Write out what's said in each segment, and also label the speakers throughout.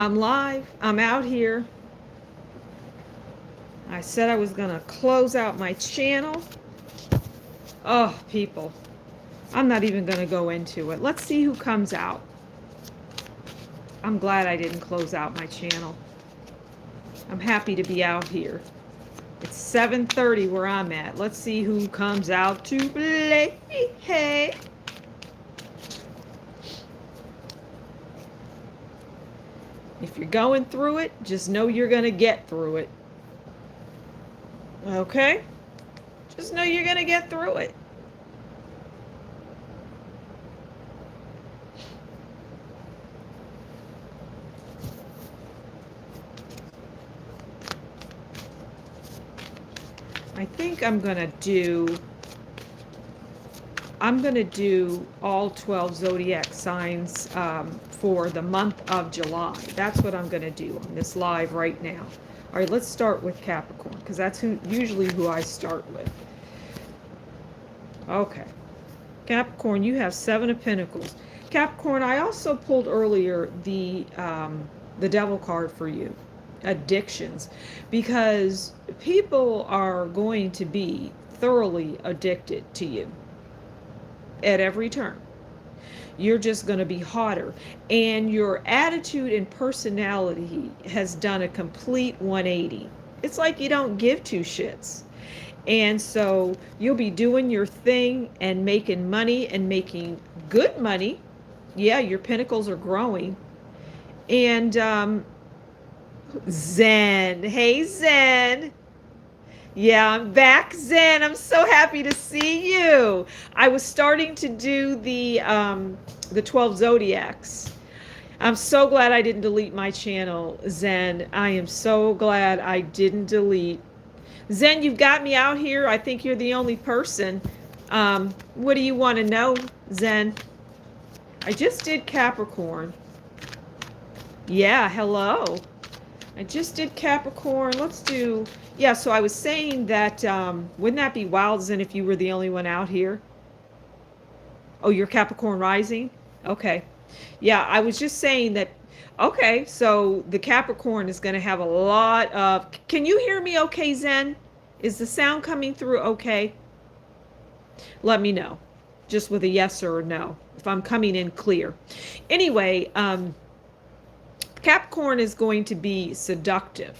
Speaker 1: I'm live. I'm out here. I said I was going to close out my channel. Oh, people. I'm not even going to go into it. Let's see who comes out. I'm glad I didn't close out my channel. I'm happy to be out here. It's 7:30 where I'm at. Let's see who comes out to play. Hey. If you're going through it, just know you're going to get through it. Okay? Just know you're going to get through it. I think I'm going to do all 12 zodiac signs for the month of July. That's what I'm going to do on this live right now. All right, let's start with Capricorn, because that's usually who I start with. Okay. Capricorn, you have 7 of Pentacles. Capricorn, I also pulled earlier the Devil card for you. Addictions, because people are going to be thoroughly addicted to you at every turn. You're just going to be hotter, and your attitude and personality has done a complete 180. It's like you don't give two shits, and so you'll be doing your thing and making money and making good money. Yeah, your pentacles are growing. And Zen. Hey, Zen. Yeah, I'm back, Zen. I'm so happy to see you. I was starting to do the 12 zodiacs. I'm so glad I didn't delete my channel, Zen. I am so glad I didn't delete. Zen, you've got me out here. I think you're the only person. What do you want to know, Zen? I just did Capricorn. Yeah, hello. I just did Capricorn. Let's do, yeah, so I was saying that, wouldn't that be wild, Zen, if you were the only one out here? Oh, you're Capricorn rising? Okay. Yeah, I was just saying that, okay, so the Capricorn is going to have a lot of, can you hear me okay, Zen? Is the sound coming through okay? Let me know, just with a yes or a no, if I'm coming in clear. Anyway, Capricorn is going to be seductive,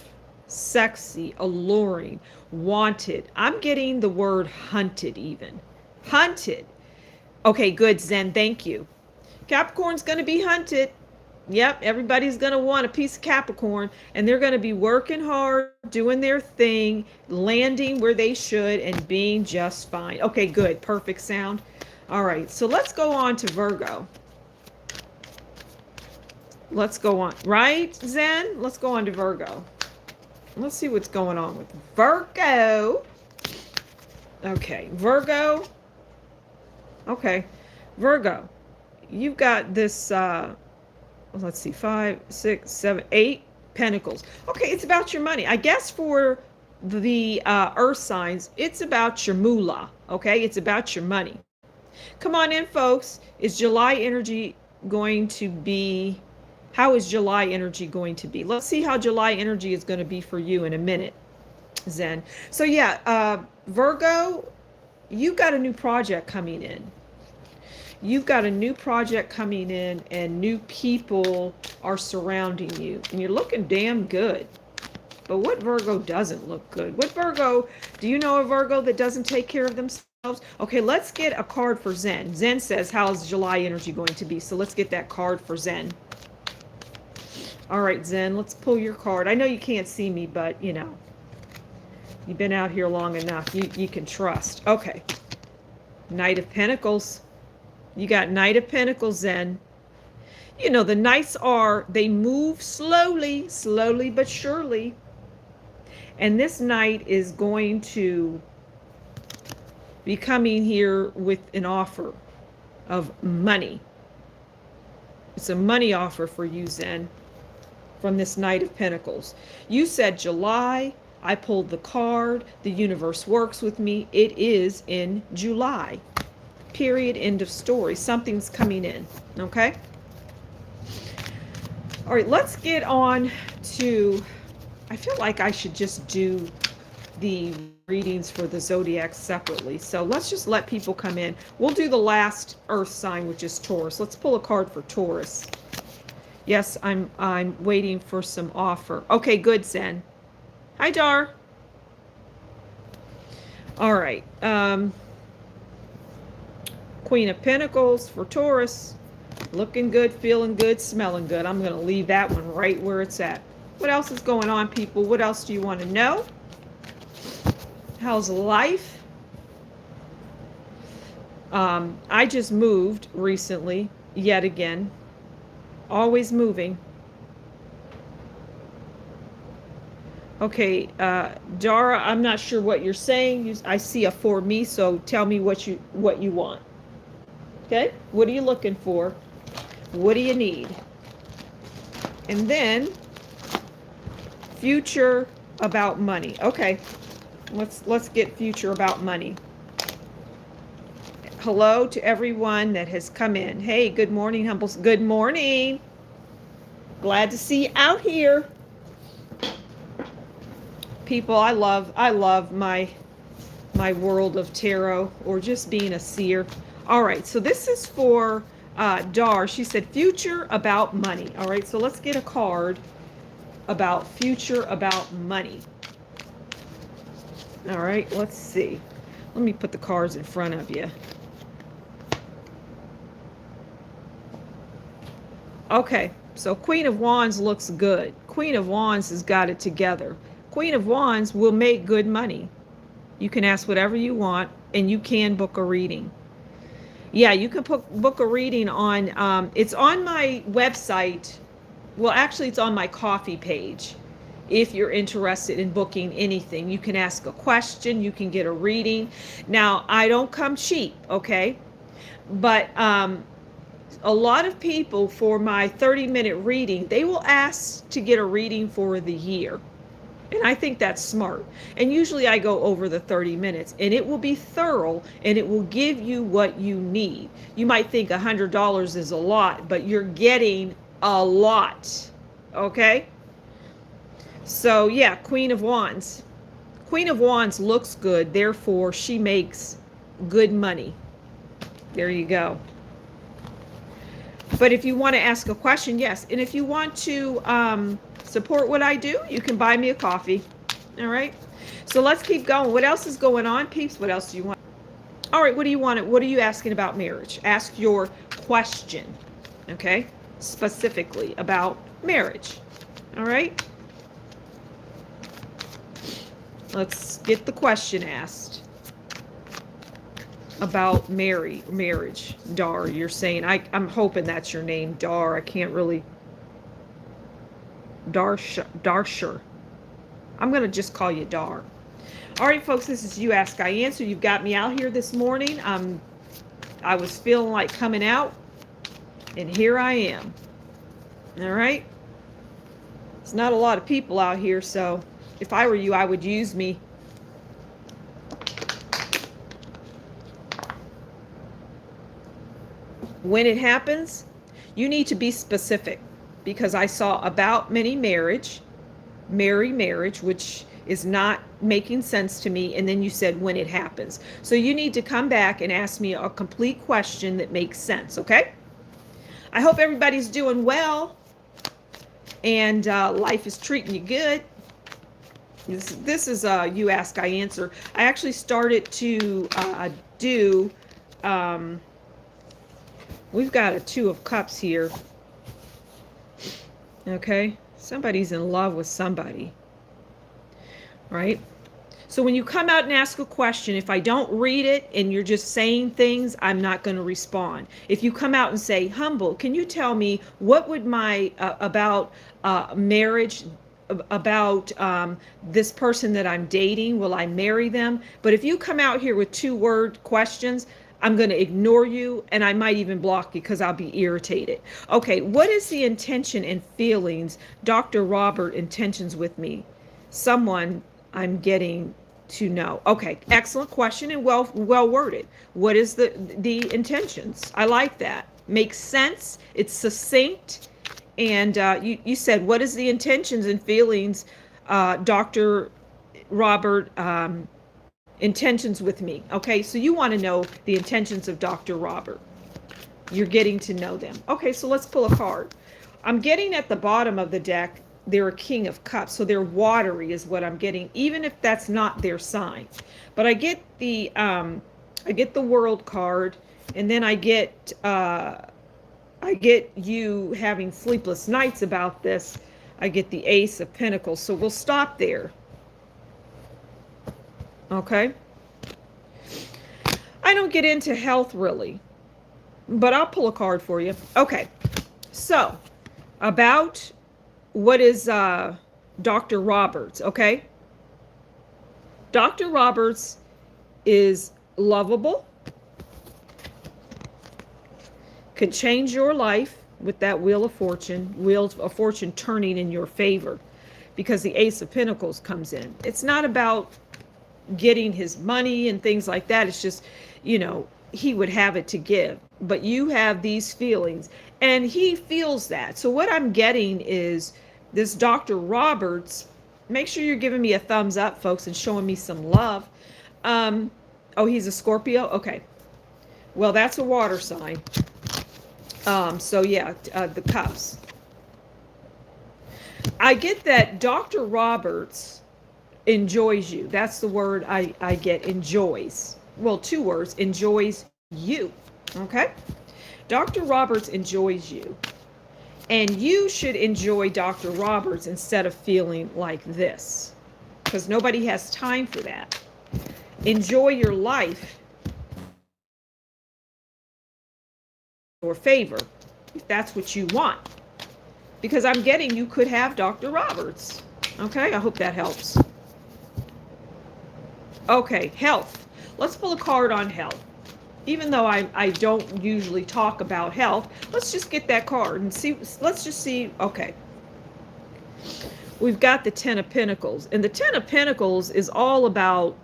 Speaker 1: sexy, alluring, wanted. I'm getting the word hunted even. Hunted. Okay, good, Zen. Thank you. Capricorn's going to be hunted. Yep, everybody's going to want a piece of Capricorn, and they're going to be working hard, doing their thing, landing where they should, and being just fine. Okay, good. Perfect sound. All right, so let's go on to Virgo. Let's go on, right, Zen? Let's go on to Virgo. Let's see what's going on with Virgo. Okay, Virgo. Okay, Virgo. You've got this, let's see, 5, 6, 7, 8 pentacles. Okay, it's about your money. I guess for the earth signs, it's about your moolah, okay? It's about your money. Come on in, folks. Is July energy going to be... How is July energy going to be? Let's see how July energy is going to be for you in a minute, Zen. So yeah, Virgo, you've got a new project coming in. You've got a new project coming in, and new people are surrounding you. And you're looking damn good. But what Virgo doesn't look good? What Virgo, do you know a Virgo that doesn't take care of themselves? Okay, let's get a card for Zen. Zen says, how's July energy going to be? So let's get that card for Zen. All right, Zen, let's pull your card. I know you can't see me, but, you know, you've been out here long enough. You can trust. Okay. Knight of Pentacles. You got Knight of Pentacles, Zen. You know, the Knights they move slowly, slowly but surely. And this Knight is going to be coming here with an offer of money. It's a money offer for you, Zen, from this Knight of Pentacles. You said July. I pulled the card. The universe works with me. It is in July. Period. End of story. Something's coming in. Okay? All right, let's get on to, I feel like I should just do the readings for the zodiac separately. So let's just let people come in. We'll do the last earth sign, which is Taurus. Let's pull a card for Taurus. Yes, I'm waiting for some offer. Okay, good, Zen. Hi, Dar. All right. Queen of Pentacles for Taurus. Looking good, feeling good, smelling good. I'm going to leave that one right where it's at. What else is going on, people? What else do you want to know? How's life? I just moved recently, yet again. Always moving. Okay, Dara, I'm not sure what you're saying. I see a for me, so tell me what you want. Okay, what are you looking for? What do you need? And then future about money. Okay, let's get future about money. Hello to everyone that has come in. Hey, good morning, Humbles. Good morning. Glad to see you out here. People, I love my world of tarot, or just being a seer. All right, so this is for Dar. She said future about money. All right, so let's get a card about future about money. All right, let's see. Let me put the cards in front of you. Okay, so Queen of Wands looks good. Queen of Wands has got it together. Queen of Wands will make good money. You can ask whatever you want, and you can book a reading. Yeah, you can book a reading on, it's on my website. Well, actually, it's on my coffee page. If you're interested in booking anything, you can ask a question, you can get a reading. Now, I don't come cheap, okay? But a lot of people, for my 30-minute reading, they will ask to get a reading for the year. And I think that's smart. And usually I go over the 30 minutes, and it will be thorough, and it will give you what you need. You might think $100 is a lot, but you're getting a lot. Okay? So yeah, Queen of Wands. Queen of Wands looks good, therefore she makes good money. There you go. But if you want to ask a question, yes. And if you want to support what I do, you can buy me a coffee. All right. So let's keep going. What else is going on, peeps? What else do you want? All right. What do you want? What are you asking about marriage? Ask your question. Okay. Specifically about marriage. All right. Let's get the question asked about marriage. Dar, you're saying, I'm hoping that's your name, Dar. I can't really. Darsher. I'm going to just call you Dar. All right, folks, this is You Ask, I Answer. You've got me out here this morning. I was feeling like coming out, and here I am. All right. It's not a lot of people out here, so if I were you, I would use me. When it happens, you need to be specific, because I saw about many marriage, which is not making sense to me, and then you said when it happens. So you need to come back and ask me a complete question that makes sense, okay? I hope everybody's doing well, and life is treating you good. This is You Ask, I Answer. I actually started to do... we've got a Two of Cups here. Okay? Somebody's in love with somebody. Right? So when you come out and ask a question, if I don't read it and you're just saying things, I'm not going to respond. If you come out and say, Humble, can you tell me what would my, about marriage, about this person that I'm dating, will I marry them? But if you come out here with 2-word questions, I'm going to ignore you, and I might even block you because I'll be irritated. Okay, what is the intention and feelings, Dr. Robert, intentions with me? Someone I'm getting to know. Okay, excellent question and well worded. What is the intentions? I like that. Makes sense. It's succinct, And you said, what is the intentions and feelings, Dr. Robert, intentions with me? Okay, so you want to know the intentions of Dr. Robert. You're getting to know them. Okay, so let's pull a card. I'm getting at the bottom of the deck, they're a King of Cups, so they're watery is what I'm getting, even if that's not their sign. But I get the World card, and then I get you having sleepless nights about this. I get the Ace of Pentacles, so we'll stop there. Okay? I don't get into health really, but I'll pull a card for you. Okay, so about what is Dr. Roberts, okay? Dr. Roberts is lovable, can change your life with that Wheel of Fortune turning in your favor, because the Ace of Pentacles comes in. It's not about getting his money and things like that. It's just, he would have it to give. But you have these feelings, and he feels that. So what I'm getting is this Dr. Roberts. Make sure you're giving me a thumbs up, folks, and showing me some love. Oh, he's a Scorpio? Okay. Well, that's a water sign. So yeah, the cups. I get that Dr. Roberts enjoys you. That's the word I get, enjoys. Well, two words, enjoys you. Okay? Dr. Roberts enjoys you. And you should enjoy Dr. Roberts instead of feeling like this, because nobody has time for that. Enjoy your life or favor, if that's what you want. Because I'm getting you could have Dr. Roberts. Okay, I hope that helps. Okay, health. Let's pull a card on health. Even though I don't usually talk about health, let's just get that card and see. Let's just see. Okay. We've got the Ten of Pentacles. And the Ten of Pentacles is all about,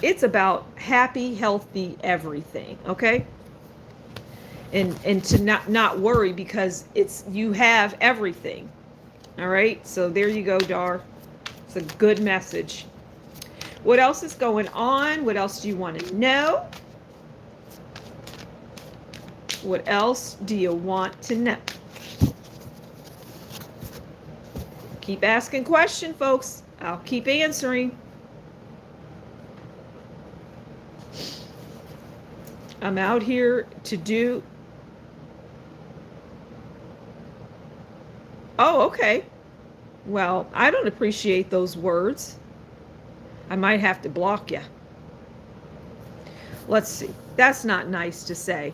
Speaker 1: it's about happy, healthy everything. Okay? And to not worry, because you have everything. All right? So there you go, Dar. It's a good message. What else is going on? What else do you want to know? What else do you want to know? Keep asking questions, folks. I'll keep answering. I'm out here to do... Oh, okay. Well, I don't appreciate those words. I might have to block you. Let's see. That's not nice to say.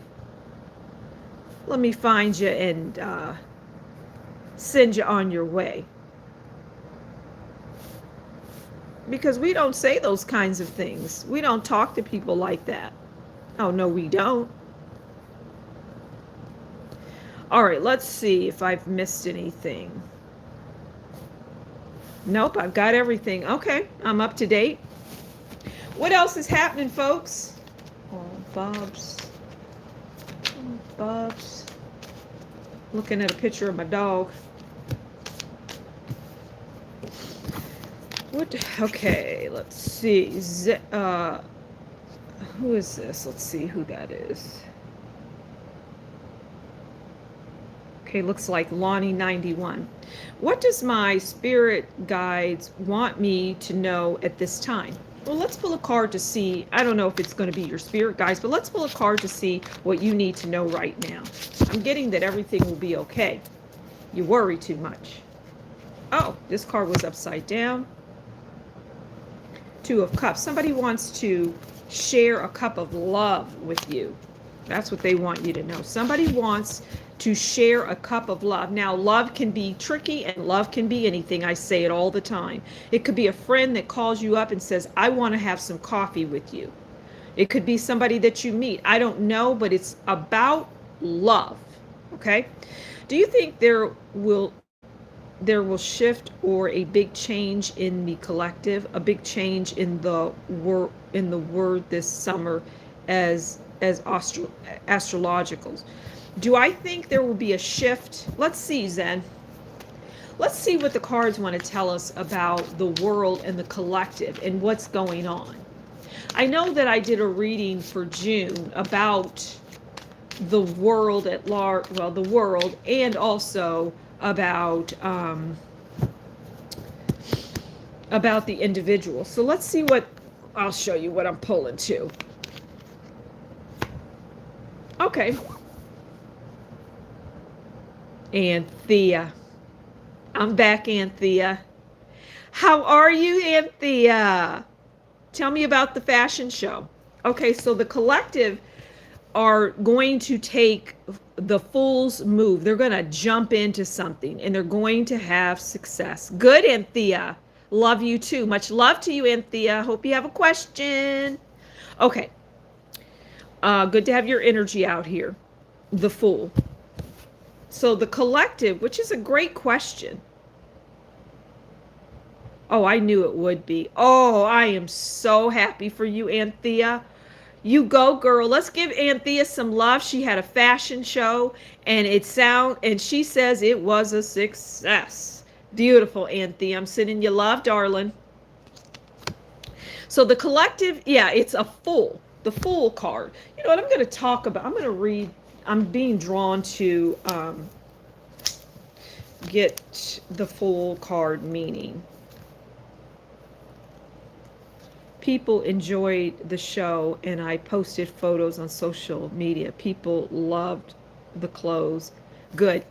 Speaker 1: Let me find you and send you on your way. Because we don't say those kinds of things. We don't talk to people like that. Oh, no, we don't. All right, let's see if I've missed anything. Nope, I've got everything. Okay, I'm up to date. What else is happening, folks? Oh, Bob's. Bubs. Looking at a picture of my dog. What? Okay, let's see. Who is this? Let's see who that is. Okay, looks like Lonnie 91. What does my spirit guides want me to know at this time? Well, let's pull a card to see. I don't know if it's going to be your spirit guides, but let's pull a card to see what you need to know right now. I'm getting that everything will be okay. You worry too much. Oh, this card was upside down. Two of Cups. Somebody wants to share a cup of love with you. That's what they want you to know. Somebody wants to share a cup of love. Now, love can be tricky and love can be anything. I say it all the time. It could be a friend that calls you up and says, I want to have some coffee with you. It could be somebody that you meet. I don't know, but it's about love. Okay? Do you think there will shift or a big change in the collective, a big change in the word this summer as astrologicals? Do I think there will be a shift? Let's see, Zen. Let's see what the cards want to tell us about the world and the collective and what's going on. I know that I did a reading for June about the world at large, well, the world, and also about the individual. So let's see what, I'll show you what I'm pulling too. Okay. Anthea. I'm back, Anthea. How are you, Anthea? Tell me about the fashion show. Okay, so the collective are going to take the fool's move. They're going to jump into something and they're going to have success. Good, Anthea. Love you too. Much love to you, Anthea. Hope you have a question. Okay. Good to have your energy out here. The Fool. So the collective, which is a great question. Oh, I knew it would be. Oh, I am so happy for you, Anthea. You go, girl. Let's give Anthea some love. She had a fashion show and she says it was a success. Beautiful, Anthea. I'm sending you love, darling. So the collective, yeah, it's a Fool. The Fool card. You know what I'm going to talk about? I'm going to read. I'm being drawn to get the Fool card meaning. People enjoyed the show and I posted photos on social media. People loved the clothes. Good.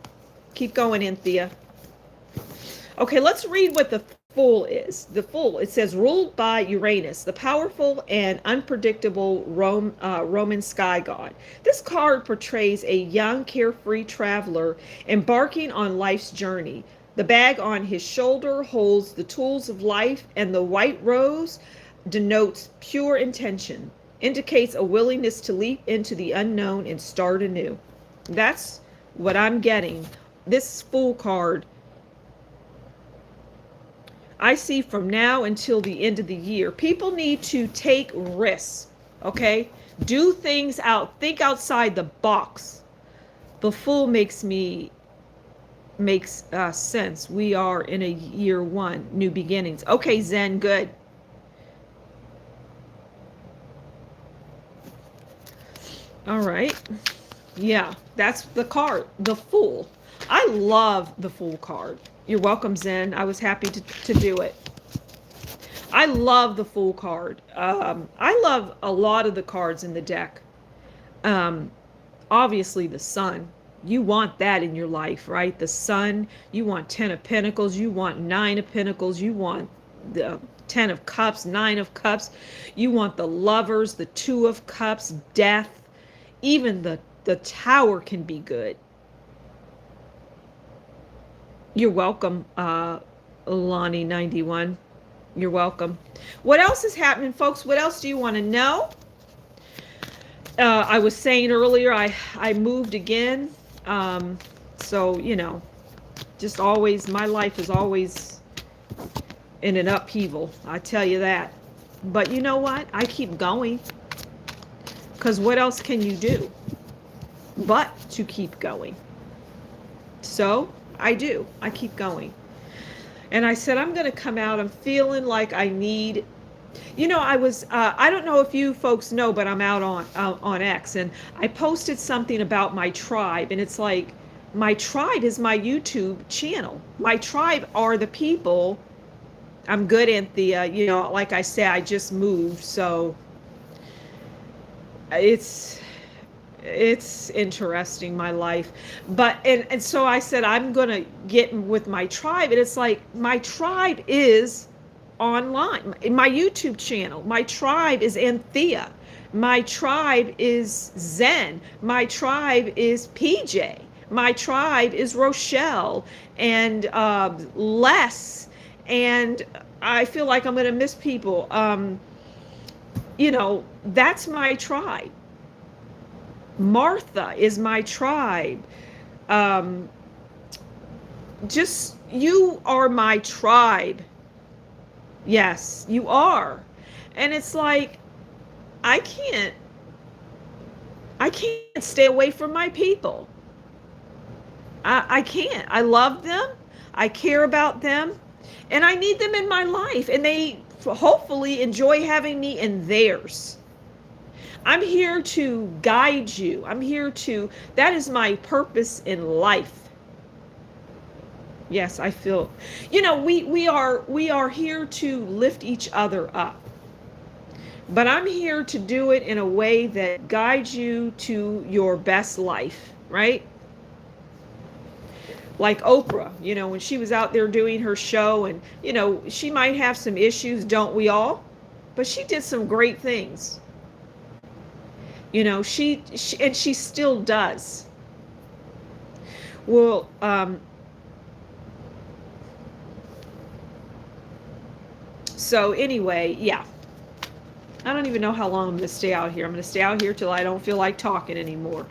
Speaker 1: Keep going, Anthea. Okay, let's read what the Fool is. The Fool, it says, ruled by Uranus, the powerful and unpredictable Roman sky god. This card portrays a young, carefree traveler embarking on life's journey. The bag on his shoulder holds the tools of life, and the white rose denotes pure intention, indicates a willingness to leap into the unknown and start anew. That's what I'm getting. This Fool card, I see from now until the end of the year. People need to take risks, okay? Do things out, think outside the box. The Fool makes sense. We are in a year one, new beginnings. Okay, Zen, good. All right. Yeah, that's the card, the Fool. I love the Fool card. You're welcome, Zen. I was happy to do it. I love the Fool card. I love a lot of the cards in the deck. Obviously, the Sun. You want that in your life, right? The Sun. You want 10 of Pentacles. You want 9 of Pentacles. You want the 10 of Cups, 9 of Cups. You want the Lovers, the 2 of Cups, Death. Even the Tower can be good. You're welcome, Lonnie91. You're welcome. What else is happening, folks? What else do you want to know? I was saying earlier, I moved again. So, you know, just always, my life is always in an upheaval. I tell you that. But you know what? I keep going. Because what else can you do but to keep going? So I do. I keep going. And I said, I'm going to come out. I'm feeling like I need, you know, I don't know if you folks know, but I'm out on X, and I posted something about my tribe, and it's like, my tribe is my YouTube channel. My tribe are the people. I'm good, Anthea. You know, like I said, I just moved, so it's interesting, my life. But and so I said, I'm gonna get with my tribe, and it's like, my tribe is online, my YouTube channel. My tribe is Anthea. My tribe is Zen. My tribe is PJ. My tribe is Rochelle and Les. And I feel like I'm gonna miss people. You know, that's my tribe. Martha is my tribe. Just, you are my tribe. Yes, you are. And it's like, I can't stay away from my people. I can't. I love them. I care about them. And I need them in my life. And they hopefully enjoy having me in theirs. I'm here to guide you. That is my purpose in life. Yes, I feel, we are here to lift each other up. But I'm here to do it in a way that guides you to your best life, right? Like Oprah, when she was out there doing her show, and, she might have some issues, don't we all? But she did some great things. She still does. Well, so anyway, yeah. I don't even know how long I'm going to stay out here. I'm going to stay out here till I don't feel like talking anymore.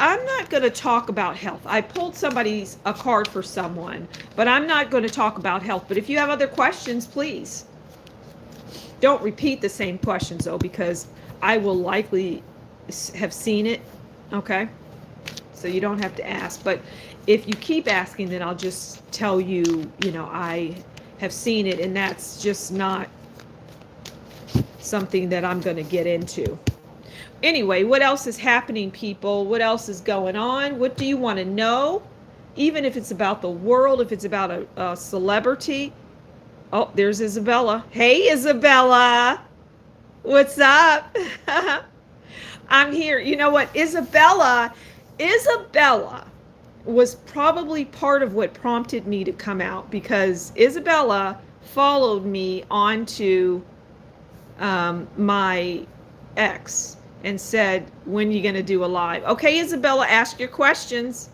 Speaker 1: I'm not going to talk about health. I pulled a card for someone, but I'm not going to talk about health. But if you have other questions, please. Don't repeat the same questions, though, because I will likely have seen it, okay? So you don't have to ask. But if you keep asking, then I'll just tell you, I have seen it, and that's just not something that I'm going to get into. Anyway, what else is happening, people? What else is going on? What do you want to know? Even if it's about the world, if it's about a celebrity. Oh, there's Isabella. Hey, Isabella. What's up? I'm here. You know what? Isabella was probably part of what prompted me to come out, because Isabella followed me onto my ex and said, when are you going to do a live? Okay, Isabella, ask your questions.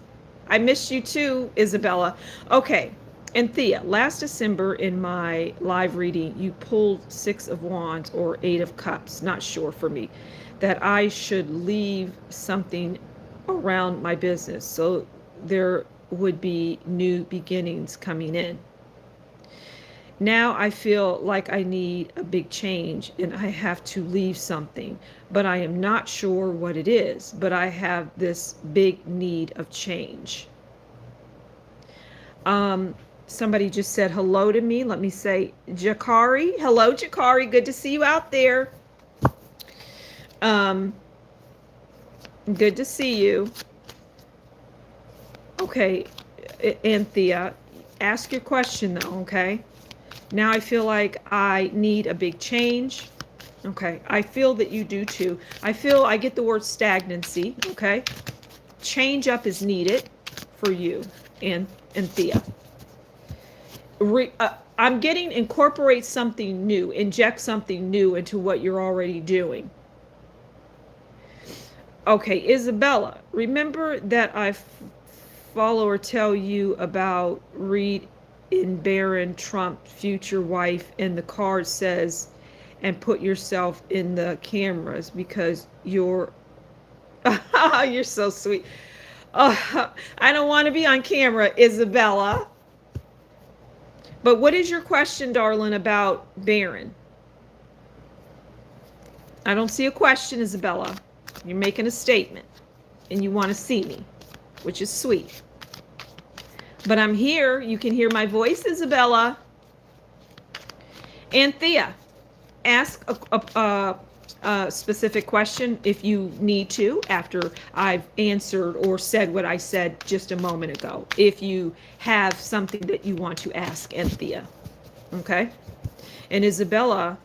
Speaker 1: I missed you too, Isabella. Okay, and Thea, last December in my live reading, you pulled 6 of Wands or 8 of Cups, not sure for me, that I should leave something around my business so there would be new beginnings coming in. Now I feel like I need a big change and I have to leave something, but I am not sure what it is, but I have this big need of change. Somebody just said hello to me. Let me say Jakari. Hello, Jakari. Good to see you out there. Good to see you. Okay, Anthea, ask your question though, okay? Now I feel like I need a big change. Okay, I feel that you do too. I get the word stagnancy, okay? Change up is needed for you, Anthea. I'm getting incorporate something new, inject something new into what you're already doing. Okay, Isabella, remember that I follow or tell you about Reed in Barron Trump future wife, and the card says, and put yourself in the cameras because you're you're so sweet. I don't want to be on camera, Isabella. But what is your question, darling, about Barron? I don't see a question, Isabella. You're making a statement and you want to see me, which is sweet. But I'm here. You can hear my voice, Isabella. Anthea, ask a specific question if you need to after I've answered or said what I said just a moment ago. If you have something that you want to ask Anthea. Okay? And Isabella,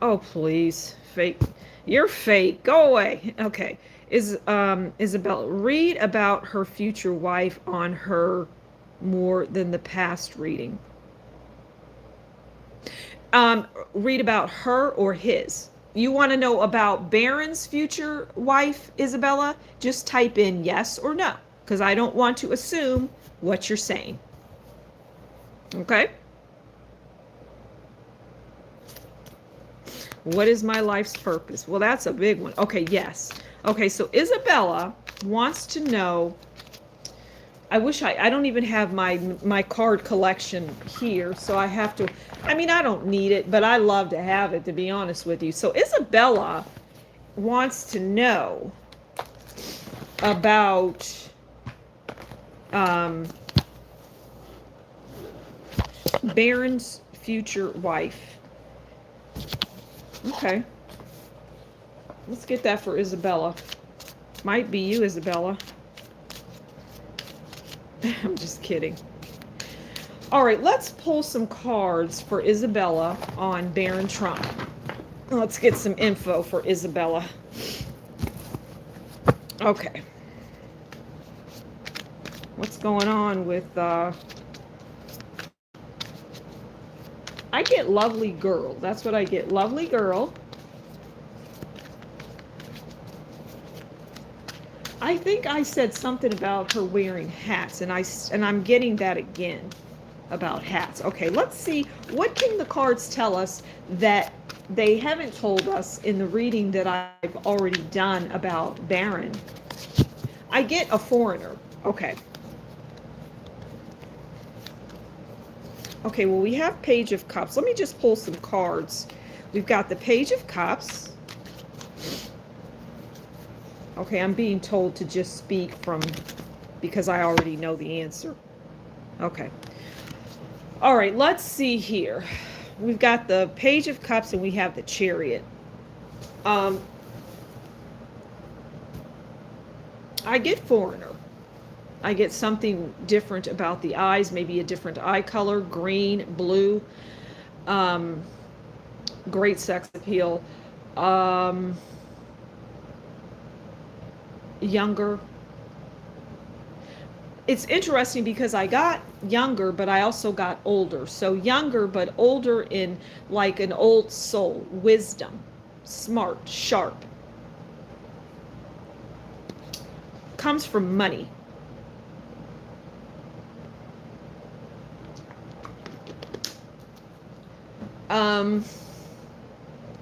Speaker 1: oh, please. Fake. You're fake. Go away. Okay. Isabella, read about her future wife on her more than the past reading. Read about her or his. You want to know about Barron's future wife, Isabella? Just type in yes or no, because I don't want to assume what you're saying. Okay? What is my life's purpose? Well, that's a big one. Okay, yes. Okay, so Isabella wants to know I wish I don't even have my card collection here, so I have to, I mean, I don't need it, but I love to have it, to be honest with you. So Isabella wants to know about Baron's future wife. Okay. Let's get that for Isabella. Might be you, Isabella. I'm just kidding. All right, let's pull some cards for Isabella on Baron Trump. Let's get some info for Isabella. Okay. What's going on with... I get lovely girl. That's what I get. Lovely girl. I think I said something about her wearing hats, and I'm getting that again about hats. Okay, let's see, what can the cards tell us that they haven't told us in the reading that I've already done about Baron? I get a foreigner. Okay. Okay, well, we have Page of Cups. Let me just pull some cards. We've got the Page of Cups. Okay, I'm being told to just speak from, because I already know the answer. Okay. All right, let's see here. We've got the Page of Cups and we have the Chariot. I get foreigner. I get something different about the eyes, maybe a different eye color, green, blue, great sex appeal, younger. It's interesting because I got younger, but I also got older. So younger, but older in like an old soul, wisdom, smart, sharp. Comes from money.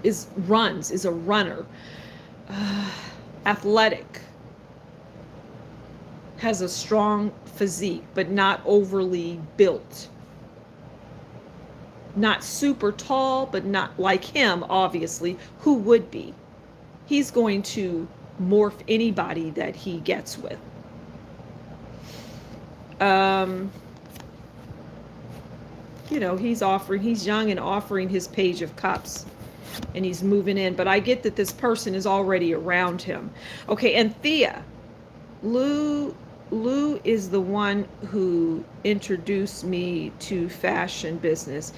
Speaker 1: Is a runner, athletic, has a strong physique, but not overly built, not super tall, but not like him, obviously. Who would be? He's going to morph anybody that he gets with. You know, he's young and offering his Page of Cups, and he's moving in, but I get that this person is already around him. Okay, and Thea, Lou is the one who introduced me to fashion business,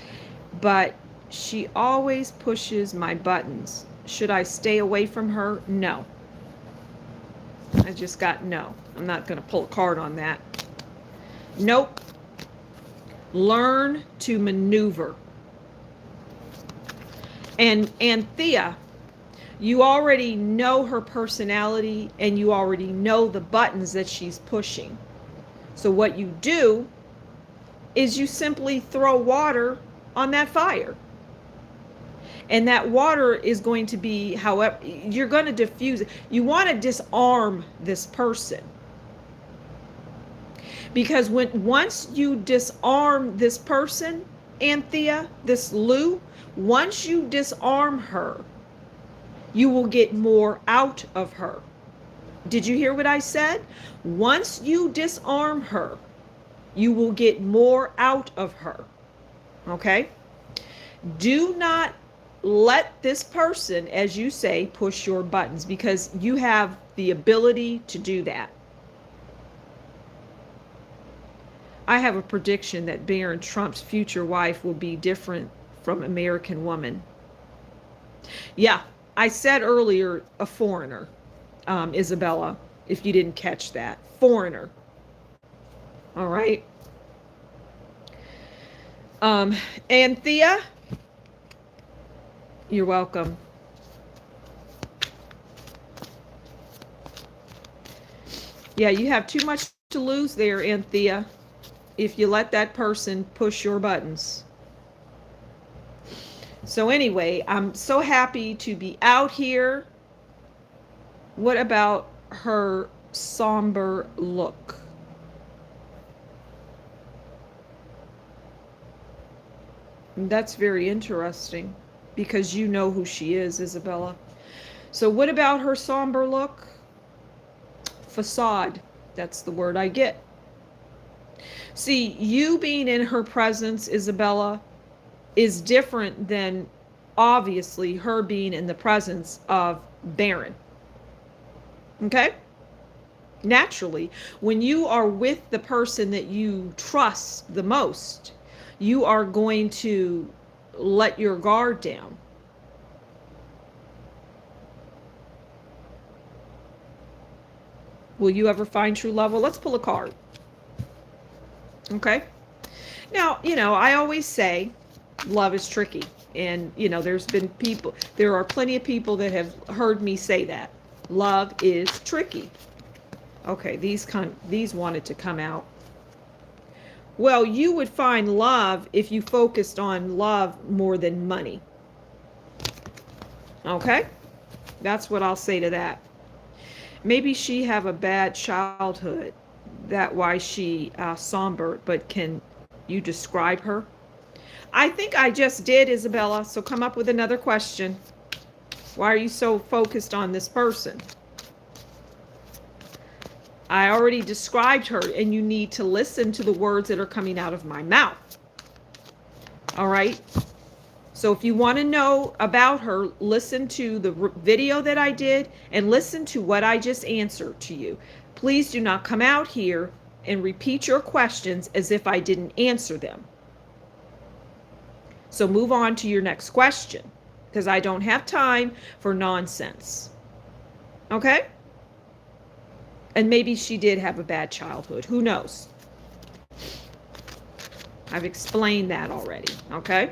Speaker 1: but she always pushes my buttons. Should I stay away from her? No. I just got no. I'm not going to pull a card on that. Nope. Learn to maneuver. And Thea, you already know her personality and you already know the buttons that she's pushing. So what you do is you simply throw water on that fire. And that water is going to be, however, you're going to diffuse it. You want to disarm this person. Because once you disarm this person, Anthea, this Lou, once you disarm her, you will get more out of her. Did you hear what I said? Once you disarm her, you will get more out of her. Okay? Do not let this person, as you say, push your buttons, because you have the ability to do that. I have a prediction that Baron Trump's future wife will be different from American Woman. Yeah, I said earlier a foreigner, Isabella, if you didn't catch that. Foreigner. All right. Anthea, you're welcome. Yeah, you have too much to lose there, Anthea, if you let that person push your buttons. So anyway, I'm so happy to be out here. What about her somber look? That's very interesting because you know who she is, Isabella. So what about her somber look? Facade. That's the word I get. See, you being in her presence, Isabella, is different than obviously her being in the presence of Baron. Okay? Naturally, when you are with the person that you trust the most, you are going to let your guard down. Will you ever find true love? Well, let's pull a card. Okay? Now, I always say love is tricky. And, there are plenty of people that have heard me say that. Love is tricky. Okay, these wanted to come out. Well, you would find love if you focused on love more than money. Okay? That's what I'll say to that. Maybe she have a bad childhood. That why she somber, but can you describe her? I think I just did, Isabella, so come up with another question. Why are you so focused on this person? I already described her, and you need to listen to the words that are coming out of my mouth. All right? So if you want to know about her, listen to the video that I did and listen to what I just answered to you. Please do not come out here and repeat your questions as if I didn't answer them. So move on to your next question, because I don't have time for nonsense. Okay? And maybe she did have a bad childhood. Who knows? I've explained that already. Okay?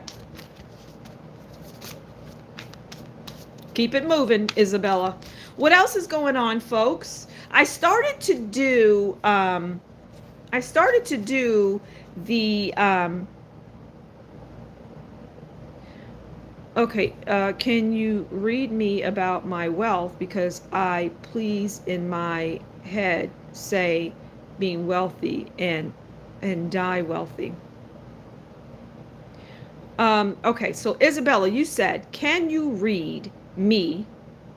Speaker 1: Keep it moving, Isabella. What else is going on, folks? I started to do the okay, can you read me about my wealth? Because I please in my head say being wealthy and die wealthy. Okay, so Isabella, you said, can you read me?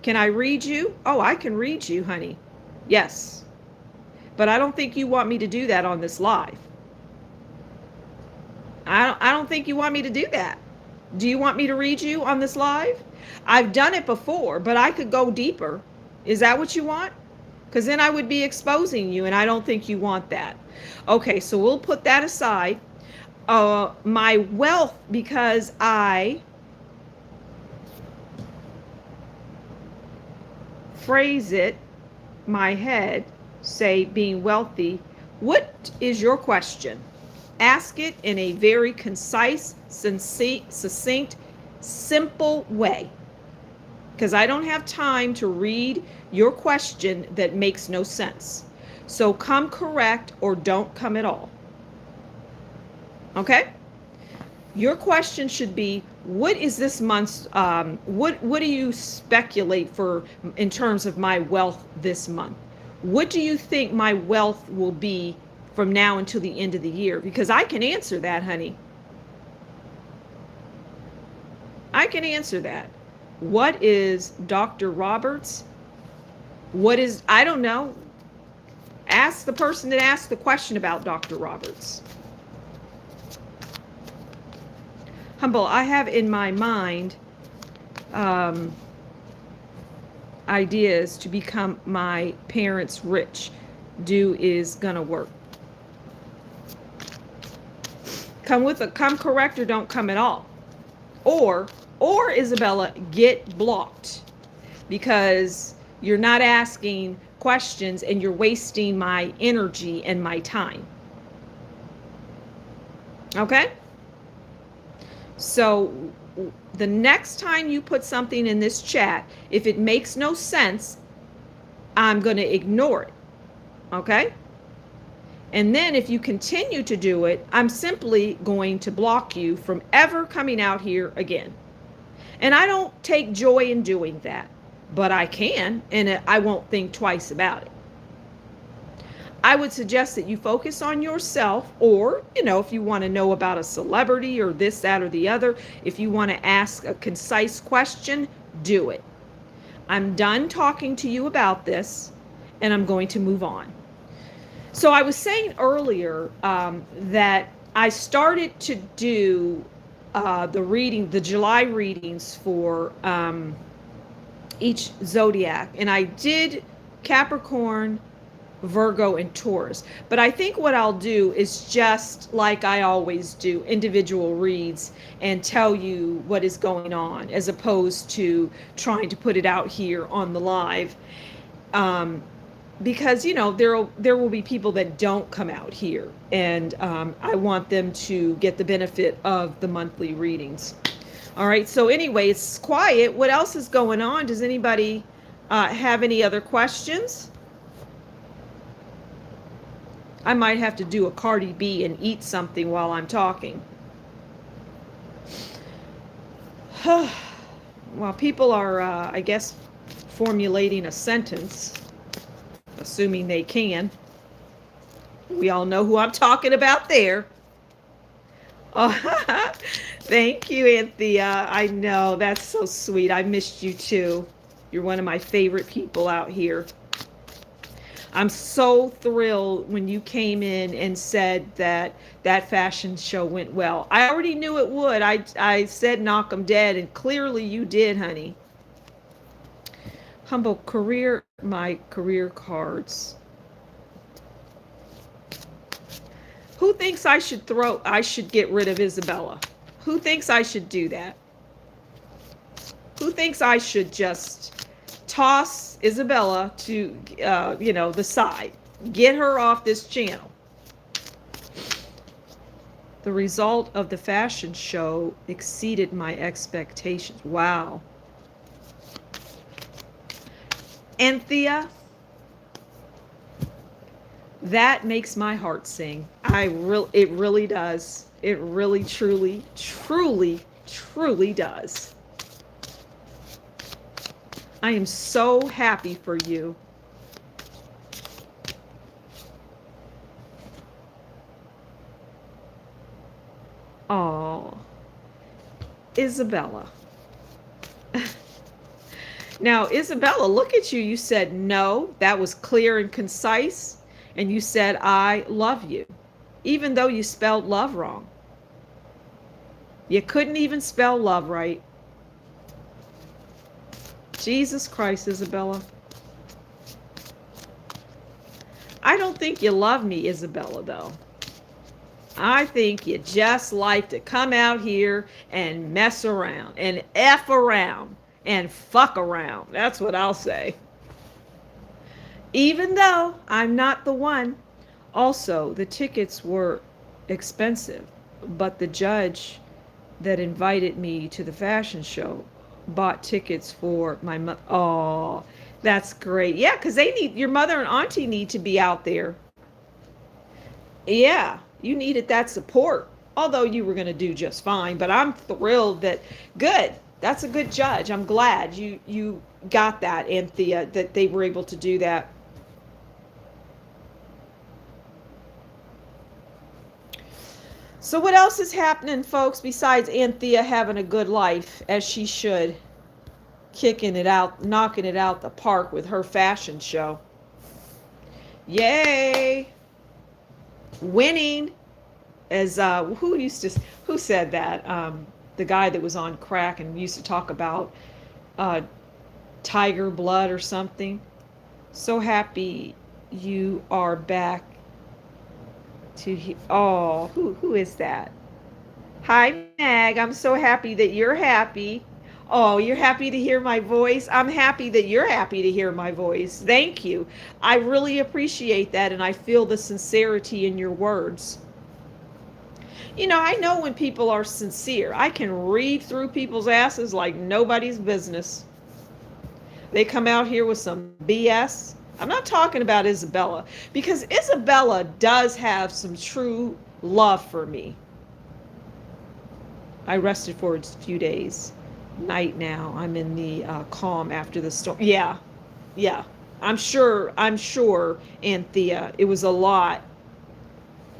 Speaker 1: Can I read you? Oh, I can read you, honey. Yes. But I don't think you want me to do that on this live. I don't think you want me to do that. Do you want me to read you on this live? I've done it before, but I could go deeper. Is that what you want? Because then I would be exposing you, and I don't think you want that. Okay, so we'll put that aside. My wealth, because I phrase it, my head, say being wealthy. What is your question? Ask it in a very concise, succinct, simple way. Because I don't have time to read your question that makes no sense. So come correct or don't come at all. Okay? Your question should be, what is this month's, what do you speculate for in terms of my wealth this month? What do you think my wealth will be from now until the end of the year? Because I can answer that, honey. I can answer that. What is Dr. Roberts? What is, I don't know. Ask the person that asked the question about Dr. Roberts. Humble, I have in my mind ideas to become my parents rich. Do is gonna work. Come correct or don't come at all. Or Isabella, get blocked, because you're not asking questions and you're wasting my energy and my time. Okay? So the next time you put something in this chat, if it makes no sense, I'm going to ignore it. Okay? And then if you continue to do it, I'm simply going to block you from ever coming out here again. And I don't take joy in doing that, but I can, and I won't think twice about it. I would suggest that you focus on yourself, or, if you want to know about a celebrity or this, that, or the other, if you want to ask a concise question, do it. I'm done talking to you about this, and I'm going to move on. So I was saying earlier that I started to do the July readings for each zodiac, and I did Capricorn, Virgo, and Taurus. But I think what I'll do is just like I always do, individual reads and tell you what is going on, as opposed to trying to put it out here on the live. Because there will be people that don't come out here, and I want them to get the benefit of the monthly readings. All right, so anyway, it's quiet. What else is going on? Does anybody have any other questions? I might have to do a Cardi B and eat something while I'm talking. While people are, I guess, formulating a sentence, assuming they can. We all know who I'm talking about there. Oh, thank you, Anthea. I know, that's so sweet. I missed you too. You're one of my favorite people out here. I'm so thrilled when you came in and said that fashion show went well. I already knew it would. I said knock 'em dead, and clearly you did, honey. Humble career, my career cards. Who thinks I should get rid of Isabella? Who thinks I should do that? Who thinks I should just toss Isabella to, the side? Get her off this channel. The result of the fashion show exceeded my expectations. Wow. Anthea, that makes my heart sing. It really does. It really, truly, truly, truly does. I am so happy for you. Oh, Isabella. Now, Isabella, look at you. You said no. That was clear and concise. And you said, I love you, even though you spelled love wrong. You couldn't even spell love right. Jesus Christ, Isabella. I don't think you love me, Isabella, though. I think you just like to come out here and mess around and F around and fuck around. That's what I'll say. Even though I'm not the one. Also, the tickets were expensive, but the judge that invited me to the fashion show bought tickets for my mother. Oh, that's great. Yeah, because your mother and auntie need to be out there. Yeah, you needed that support, although you were going to do just fine. But I'm thrilled that, good. That's a good judge. I'm glad you got that, Anthea, that they were able to do that. So what else is happening, folks, besides Anthea having a good life, as she should, kicking it out, knocking it out the park with her fashion show? Yay! Winning, as who said that? The guy that was on crack and used to talk about tiger blood or something. So happy you are back. Who is that? Hi, Mag. I'm so happy that you're happy. Oh, you're happy to hear my voice? I'm happy that you're happy to hear my voice. Thank you. I really appreciate that, and I feel the sincerity in your words. I know when people are sincere. I can read through people's asses like nobody's business. They come out here with some BS. I'm not talking about Isabella, because Isabella does have some true love for me. I rested for a few days. Night now. I'm in the calm after the storm. Yeah. I'm sure, Anthea, it was a lot,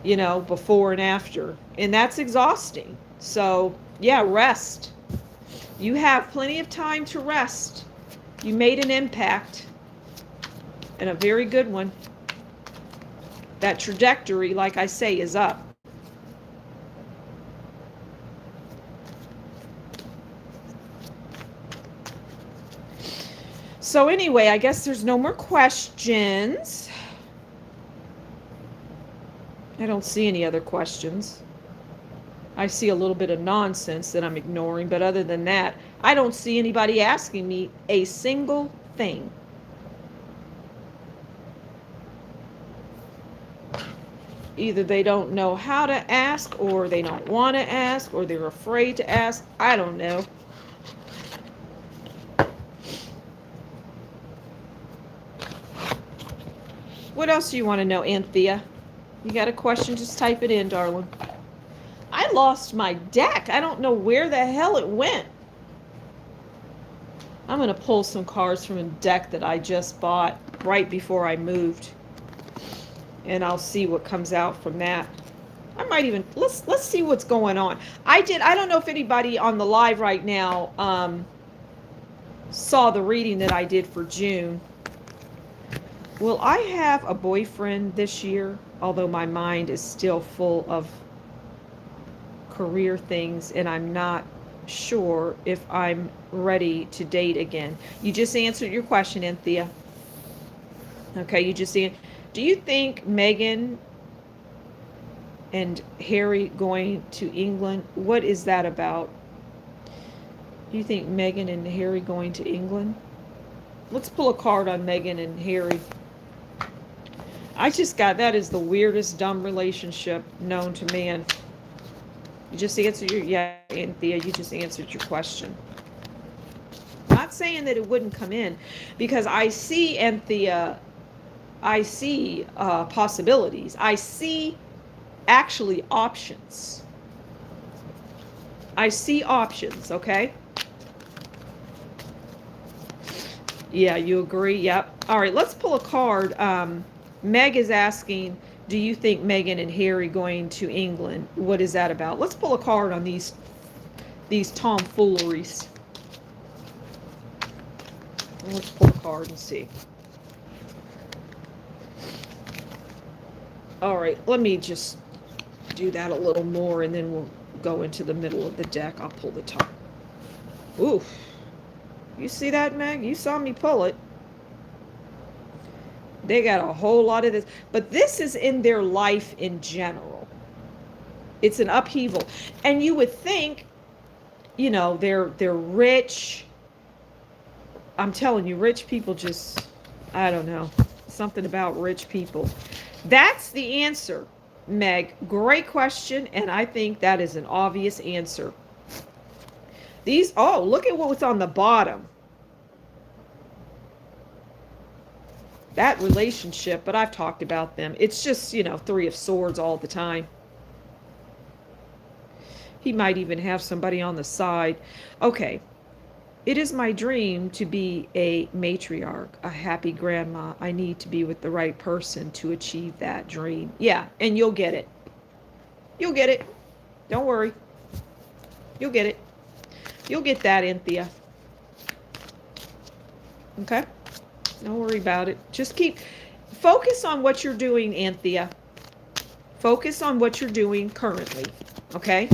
Speaker 1: before and after. And that's exhausting. So, yeah, rest. You have plenty of time to rest. You made an impact, and a very good one. That trajectory, like I say, is up. So anyway, I guess there's no more questions. I don't see any other questions. I see a little bit of nonsense that I'm ignoring, but other than that, I don't see anybody asking me a single thing. Either they don't know how to ask, or they don't want to ask, or they're afraid to ask. I don't know. What else do you want to know, Anthea? You got a question? Just type it in, darling. I lost my deck. I don't know where the hell it went. I'm going to pull some cards from a deck that I just bought right before I moved. And I'll see what comes out from that. I might even, let's see what's going on. I don't know if anybody on the live right now saw the reading that I did for June. Will I have a boyfriend this year? Although my mind is still full of career things, and I'm not sure if I'm ready to date again. You just answered your question, Anthea. Okay, you just see. Do you think Meghan and Harry going to England? What is that about? Do you think Meghan and Harry going to England? Let's pull a card on Meghan and Harry. I just got, that is the weirdest dumb relationship known to man. You just answered your, yeah, Anthea, you just answered your question. Not saying that it wouldn't come in, because I see, Anthea, I see possibilities. I see actually options. I see options, okay? Yeah, you agree? Yep. All right, let's pull a card. Meg is asking, do you think Meghan and Harry going to England? What is that about? Let's pull a card on these tomfooleries. Let's pull a card and see. All right, let me just do that a little more, and then we'll go into the middle of the deck. I'll pull the top. Ooh. You see that, Meg? You saw me pull it. They got a whole lot of this. But this is in their life in general. It's an upheaval. And you would think, they're rich. I'm telling you, rich people just, I don't know. Something about rich people. That's the answer, Meg. Great question. And I think that is an obvious answer. Oh, look at what's on the bottom. That relationship, but I've talked about them. It's just, Three of Swords all the time. He might even have somebody on the side. Okay. It is my dream to be a matriarch, a happy grandma. I need to be with the right person to achieve that dream. Yeah, and you'll get it. You'll get it. Don't worry. You'll get it. You'll get that, Anthea. Okay? Don't worry about it. Just focus on what you're doing, Anthea. Focus on what you're doing currently. Okay?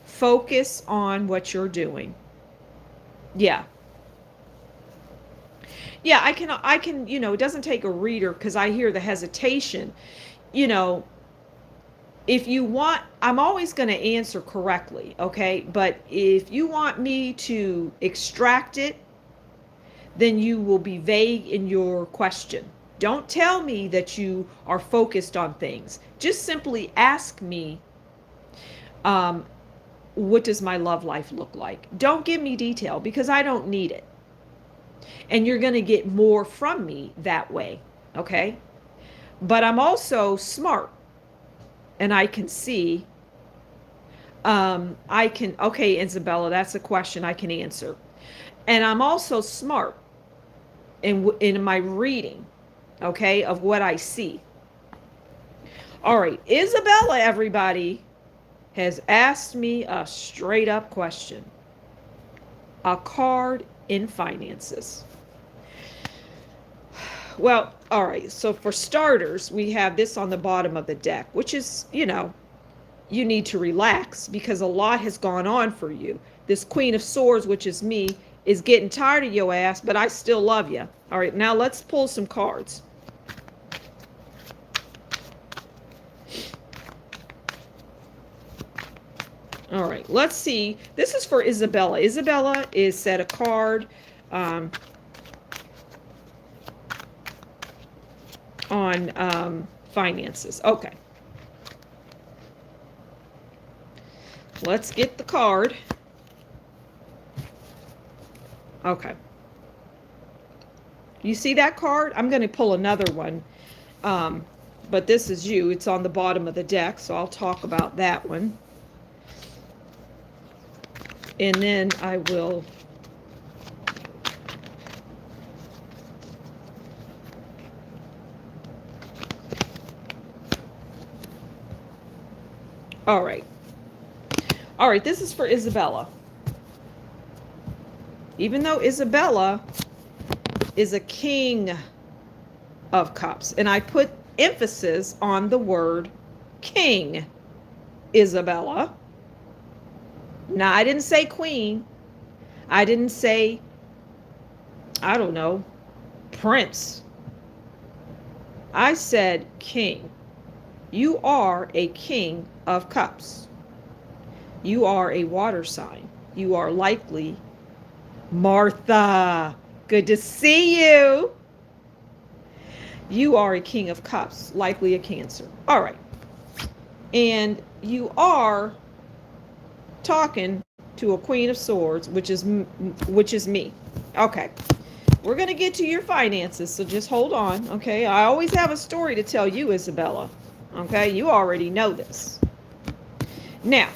Speaker 1: Focus on what you're doing. Yeah. Yeah, I can, it doesn't take a reader, because I hear the hesitation. If you want, I'm always going to answer correctly, okay? But if you want me to extract it, then you will be vague in your question. Don't tell me that you are focused on things. Just simply ask me, what does my love life look like? Don't give me detail, because I don't need it. And you're going to get more from me that way, okay? But I'm also smart, and I can see, okay, Isabella, that's a question I can answer. And I'm also smart. in my reading, okay, of what I see. All right, Isabella, everybody, has asked me a straight up question. A card in finances. Well, all right, so for starters, we have this on the bottom of the deck, which is, you need to relax because a lot has gone on for you. This Queen of Swords, which is me, is getting tired of your ass, but I still love you. All right, now let's pull some cards. All right, let's see. This is for Isabella. Isabella is set a card on finances. Okay. Let's get the card. Okay. You see that card? I'm going to pull another one. But this is you. It's on the bottom of the deck, so I'll talk about that one. And then I will all right. All right, this is for Isabella. Even though Isabella is a king of cups, and I put emphasis on the word king, Isabella. Now, I didn't say queen. I didn't say, I don't know, prince. I said king. You are a king of cups. You are a water sign. You are likely Martha. Good to see you. You are a king of cups, likely a Cancer. All right. And you are talking to a Queen of Swords, which is me. Okay. We're going to get to your finances, so just hold on, okay? I always have a story to tell you, Isabella. Okay? You already know this. Now,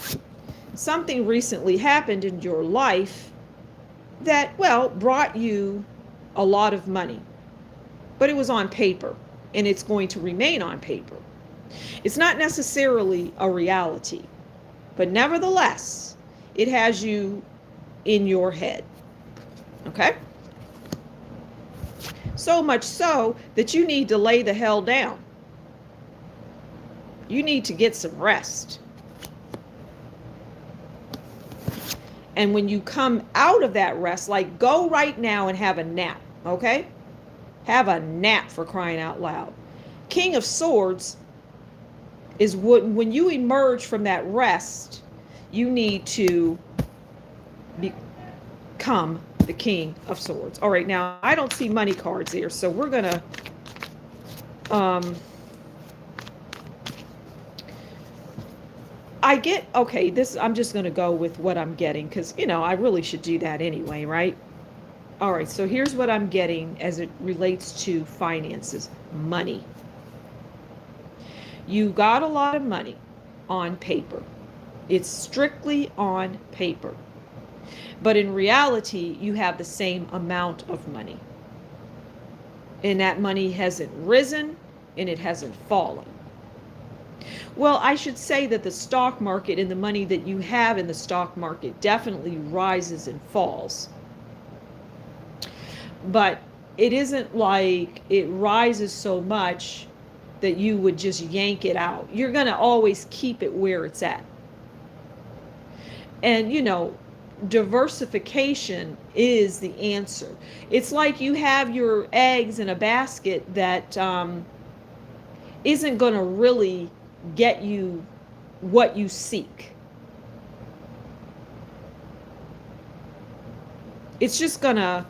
Speaker 1: something recently happened in your life that, well, brought you a lot of money. But it was on paper, and it's going to remain on paper. It's not necessarily a reality, but nevertheless, it has you in your head. Okay? So much so that you need to lay the hell down. You need to get some rest. And when you come out of that rest, like go right now and have a nap, okay? Have a nap, for crying out loud. King of Swords is when you emerge from that rest, you need to become the King of Swords. All right, now I don't see money cards here, so we're gonna I'm just gonna go with what I'm getting because I really should do that anyway, right? All right, so here's what I'm getting as it relates to finances. Money. You got a lot of money on paper. It's strictly on paper. But in reality, you have the same amount of money. And that money hasn't risen and it hasn't fallen. Well, I should say that the stock market and the money that you have in the stock market definitely rises and falls. But it isn't like it rises so much that you would just yank it out. You're going to always keep it where it's at. And, diversification is the answer. It's like you have your eggs in a basket that isn't going to really get you what you seek. It's just going to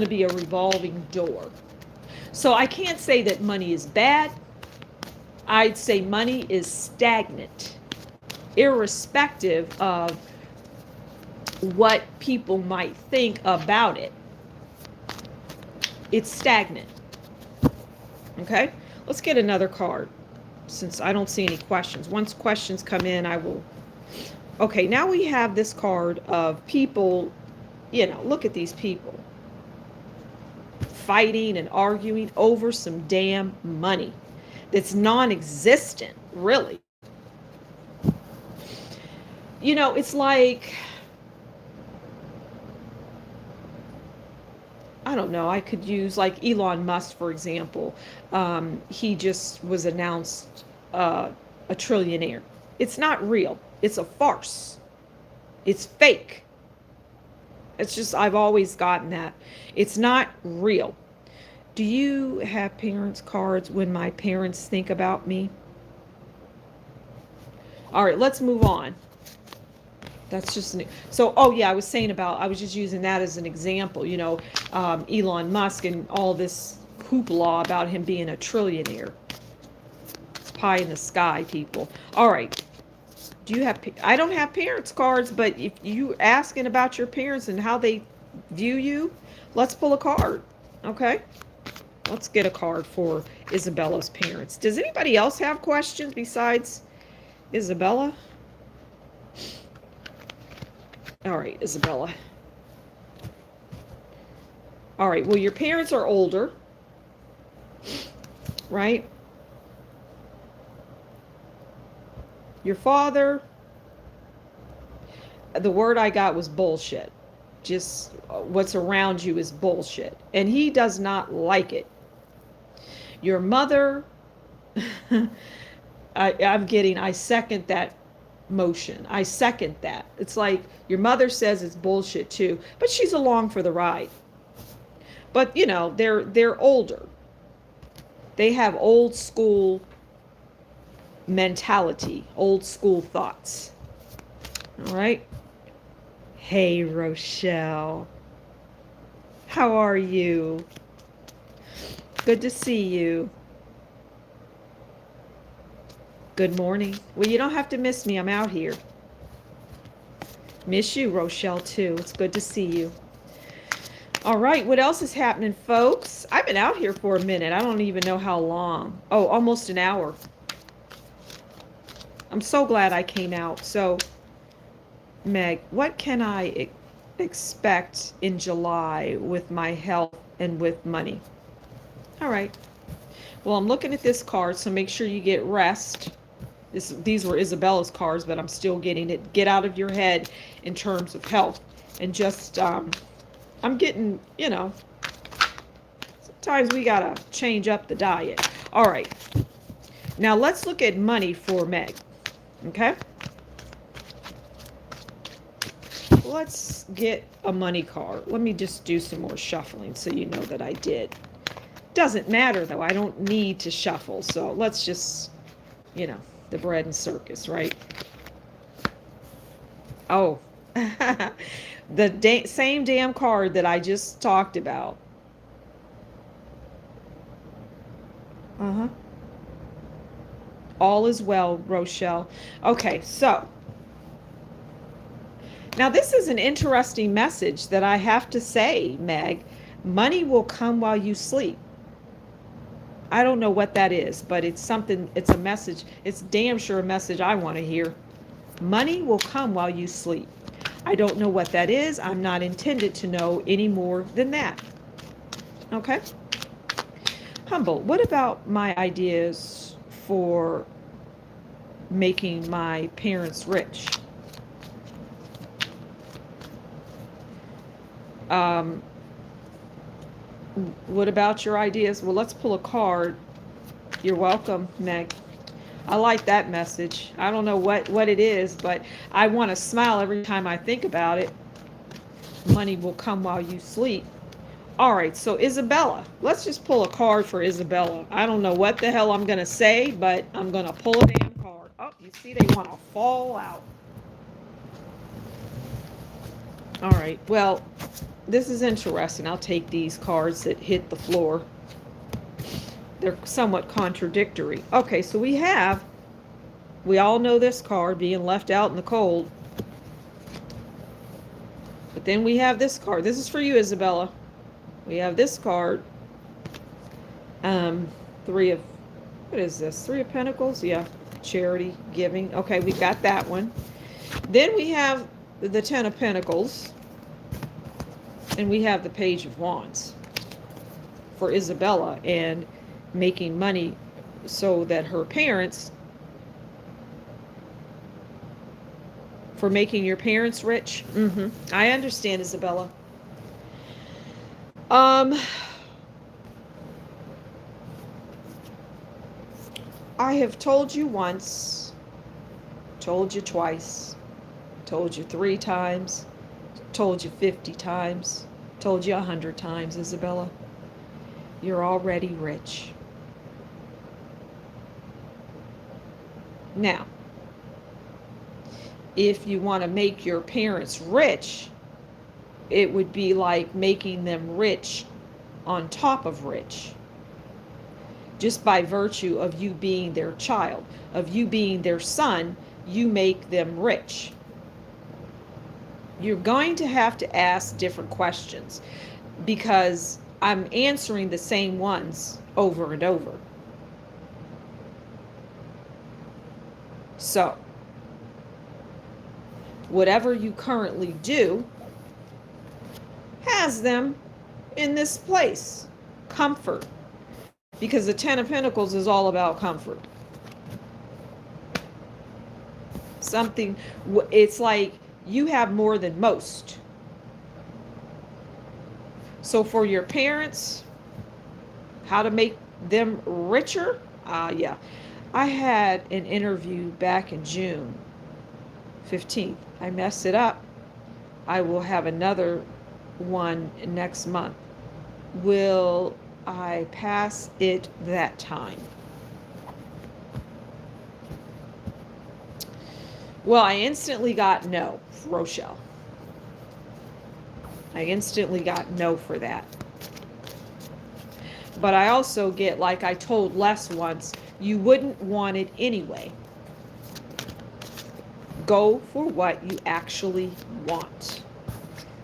Speaker 1: be a revolving door. So I can't say that money is bad. I'd say money is stagnant, irrespective of what people might think about it. It's stagnant. Okay? Let's get another card, since I don't see any questions. Once questions come in, I will. Okay, now we have this card of people, look at these people fighting and arguing over some damn money that's non-existent, really. It's like, I don't know, I could use like Elon Musk, for example. He just was announced a trillionaire. It's not real. It's a farce. It's fake. It's just, I've always gotten that. It's not real. Do you have parents' cards when my parents think about me? All right, let's move on. That's just so. Oh yeah, I was saying about. I was just using that as an example. Elon Musk and all this hoopla about him being a trillionaire. It's pie in the sky, people. All right. Do you have? I don't have parents' cards, but if you asking about your parents and how they view you, let's pull a card. Okay. Let's get a card for Isabella's parents. Does anybody else have questions besides Isabella? All right, Isabella. All right, well, your parents are older, right? Your father, the word I got was bullshit. Just what's around you is bullshit. And he does not like it. Your mother, I second that motion. I second that. It's like your mother says it's bullshit too, but she's along for the ride. But they're older. They have old school mentality, old school thoughts. All right. Hey, Rochelle. How are you? Good to see you. Good morning. Well, you don't have to miss me. I'm out here. Miss you, Rochelle, too. It's good to see you. All right. What else is happening, folks? I've been out here for a minute. I don't even know how long. Oh, almost an hour. I'm so glad I came out. So, Meg, what can I expect in July with my health and with money? All right. Well, I'm looking at this card, so make sure you get rest. These were Isabella's cards, but I'm still getting it. Get out of your head in terms of health. And just, I'm getting, sometimes we got to change up the diet. All right. Now, let's look at money for Meg. Okay? Let's get a money card. Let me just do some more shuffling so you know that I did. Doesn't matter, though. I don't need to shuffle. So let's just, the bread and circus, right? Oh, the same damn card that I just talked about. Uh-huh. All is well, Rochelle. Okay, so now this is an interesting message that I have to say, Meg. Money will come while you sleep. I don't know what that is, but it's something, it's a message. It's damn sure a message I want to hear. Money will come while you sleep. I don't know what that is. I'm not intended to know any more than that. Okay? Humble, what about my ideas for making my parents rich? What about your ideas? Well, let's pull a card. You're welcome, Meg. I like that message. I don't know what it is, but I want to smile every time I think about it. Money will come while you sleep. All right, so Isabella. Let's just pull a card for Isabella. I don't know what the hell I'm going to say, but I'm going to pull a damn card. Oh, you see they want to fall out. All right, well, this is interesting. I'll take these cards that hit the floor. They're somewhat contradictory. Okay, so we all know this card, being left out in the cold. But then we have this card. This is for you, Isabella. We have this card. What is this? Three of Pentacles? Yeah, charity, giving. Okay, we've got that one. Then we have the Ten of Pentacles. And we have the Page of Wands for Isabella and making money so that her parents, for making your parents rich. I understand, Isabella. I have told you once, told you twice, told you 3 times, told you 50 times, told you 100 times, Isabella. You're already rich. Now, if you want to make your parents rich, it would be like making them rich on top of rich. Just by virtue of you being their child, of you being their son, you make them rich. You're going to have to ask different questions because I'm answering the same ones over and over. So, whatever you currently do has them in this place. Comfort. Because the 10 of Pentacles is all about comfort. Something, it's like you have more than most. So for your parents, how to make them richer? Yeah. I had an interview back in June 15th. I messed it up. I will have another one next month. Will I pass it that time? Well, I instantly got no, Rochelle. I instantly got no for that. But I also get, like I told Les once, you wouldn't want it anyway. Go for what you actually want.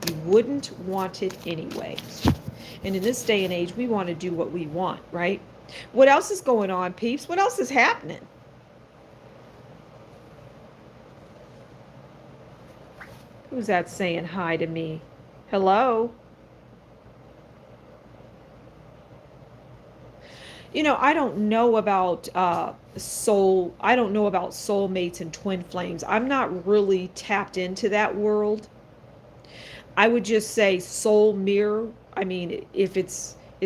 Speaker 1: You wouldn't want it anyway. And in this day and age, we want to do what we want, right? What else is going on, peeps? What else is happening? Who's that saying hi to me? Hello? You know, I don't know about I don't know about soulmates and twin flames. I'm not really tapped into that world. I would just say soul mirror. I mean, if it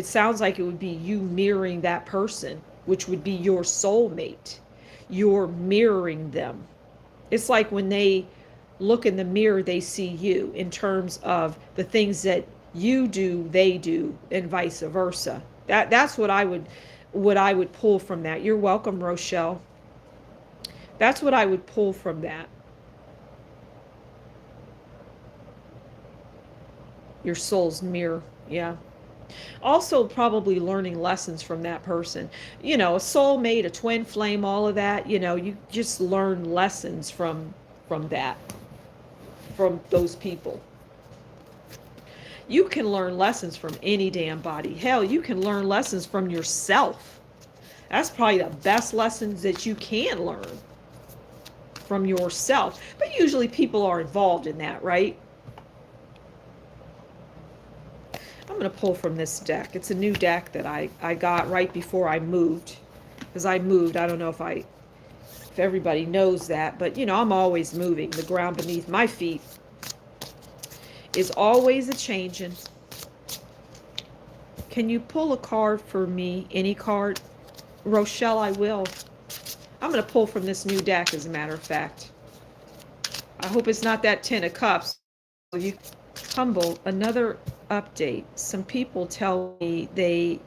Speaker 1: sounds like it would be you mirroring that person, which would be your soulmate. You're mirroring them. It's like when they look in the mirror, they see you in terms of the things that you do, they do, and vice versa. That's what I would pull from that. You're welcome, Rochelle. That's what I would pull from that. Your soul's mirror. Yeah. Also probably learning lessons from that person. You know, a soulmate, a twin flame, all of that, you know, you just learn lessons from that, from those people. You can learn lessons from any damn body. Hell, you can learn lessons from yourself. That's probably the best lessons that you can learn, from yourself. But usually people are involved in that, right? I'm going to pull from this deck. It's a new deck that I got right before I moved. Because I moved. I don't know if everybody knows that. But, you know, I'm always moving. The ground beneath my feet is always a changing. Can you pull a card for me? Any card? Rochelle, I will. I'm going to pull from this new deck, as a matter of fact. I hope it's not that 10 of Cups. Humble, another update. Some people tell me they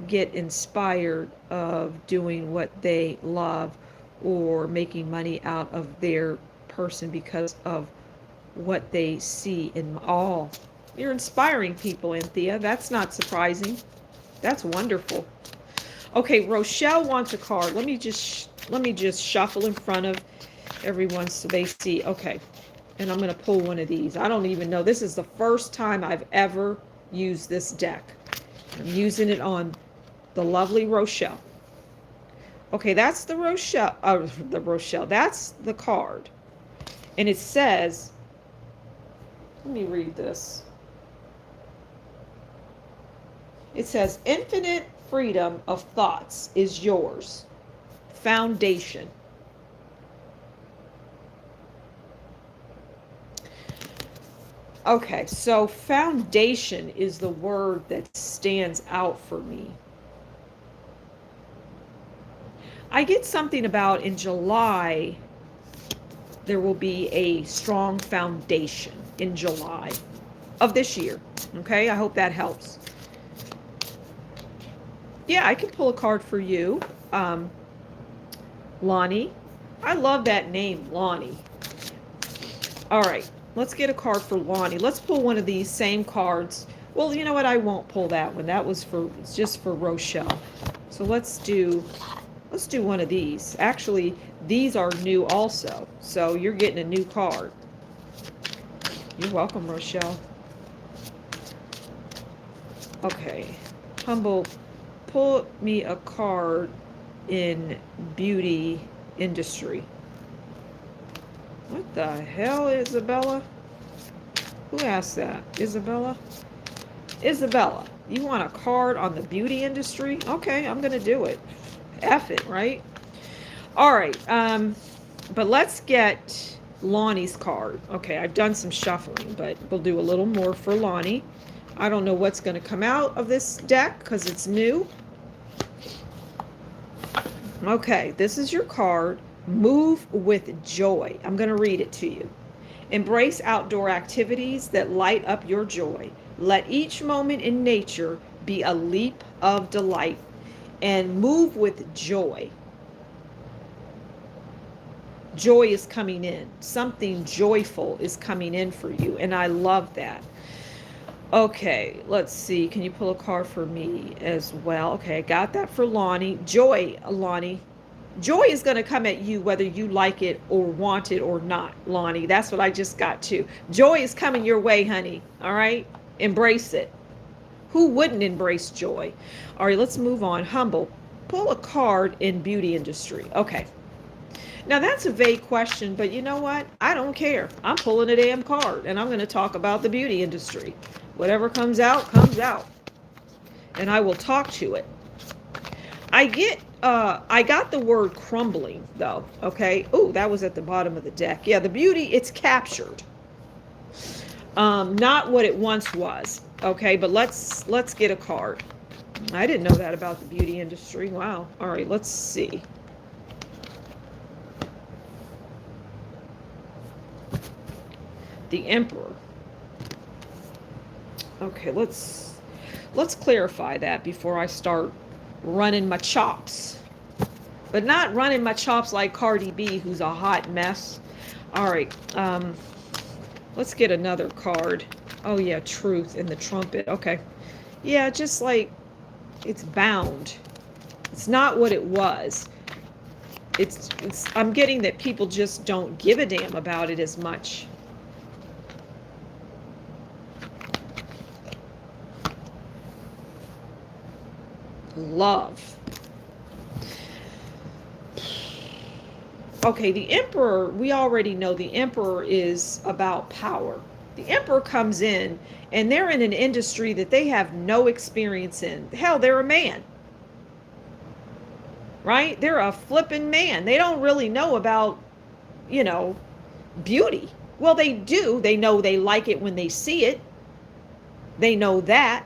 Speaker 1: get inspired of doing what they love or making money out of their person because of what they see in all. You're inspiring people, Anthea. That's not surprising. That's wonderful. Okay, Rochelle wants a card. Let me just shuffle in front of everyone so they see. Okay. And I'm going to pull one of these. I don't even know. This is the first time I've ever used this deck. I'm using it on the lovely Rochelle. Okay, that's the Rochelle. That's the card. And it says, let me read this. It says, infinite freedom of thoughts is yours. Foundation. Okay, so foundation is the word that stands out for me. I get something about in July, there will be a strong foundation in July of this year. Okay, I hope that helps. Yeah, I can pull a card for you. Lonnie. I love that name, Lonnie. All right, let's get a card for Lonnie. Let's pull one of these same cards. Well, you know what? I won't pull that one. That was for, it's just for Rochelle. So let's do one of these. Actually, these are new also. So you're getting a new card. You're welcome, Rochelle. Okay. Humble, pull me a card in beauty industry. What the hell, Isabella? Who asked that? Isabella? Isabella, you want a card on the beauty industry? Okay, I'm going to do it. F it, right? All right. But let's get Lonnie's card. Okay, I've done some shuffling, but we'll do a little more for Lonnie. I don't know what's going to come out of this deck because it's new. Okay, this is your card. Move with joy. I'm going to read it to you. Embrace outdoor activities that light up your joy. Let each moment in nature be a leap of delight, and move with joy. Joy is coming in. Something joyful is coming in for you, and I love that. Okay, let's see. Can you pull a card for me as well? Okay, I got that for Lonnie. Joy, Lonnie. Joy is going to come at you whether you like it or want it or not, Lonnie. That's what I just got to. Joy is coming your way, honey. All right? Embrace it. Who wouldn't embrace joy? All right, let's move on. Humble, pull a card in beauty industry. Okay. Now, that's a vague question, but you know what? I don't care. I'm pulling a damn card, and I'm going to talk about the beauty industry. Whatever comes out, comes out. And I will talk to it. I got the word crumbling, though, okay? Oh, that was at the bottom of the deck. Yeah, the beauty, it's captured. Not what it once was, okay? But let's get a card. I didn't know that about the beauty industry. Wow. All right, let's see. The Emperor. Okay, let's clarify that before I start running my chops. But not running my chops like Cardi B, who's a hot mess. All right, let's get another card. Oh yeah, Truth in the Trumpet. Okay. Yeah, just like it's bound. It's not what it was. It's I'm getting that people just don't give a damn about it as much. Love. Okay, the Emperor, we already know the Emperor is about power. The Emperor comes in and they're in an industry that they have no experience in. Hell, they're a man. Right? They're a flippin' man. They don't really know about, beauty. Well, they do. They know they like it when they see it. They know that.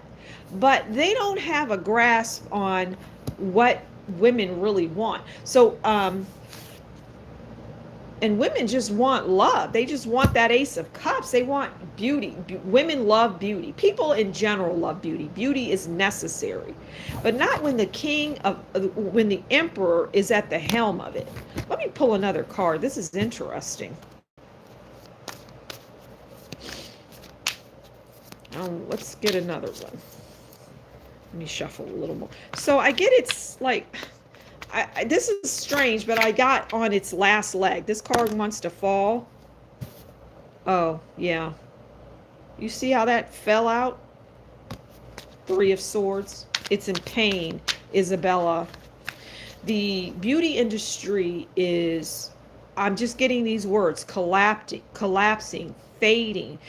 Speaker 1: But they don't have a grasp on what women really want. So, and women just want love. They just want that Ace of Cups. They want beauty. Women love beauty. People in general love beauty. Beauty is necessary, but not when when the Emperor is at the helm of it. Let me pull another card. This is interesting. Let's get another one. Let me shuffle a little more. So I get it's like, this is strange, but I got on its last leg. This card wants to fall. Oh, yeah. You see how that fell out? Three of Swords. It's in pain, Isabella. The beauty industry is, I'm just getting these words, collapsing, fading,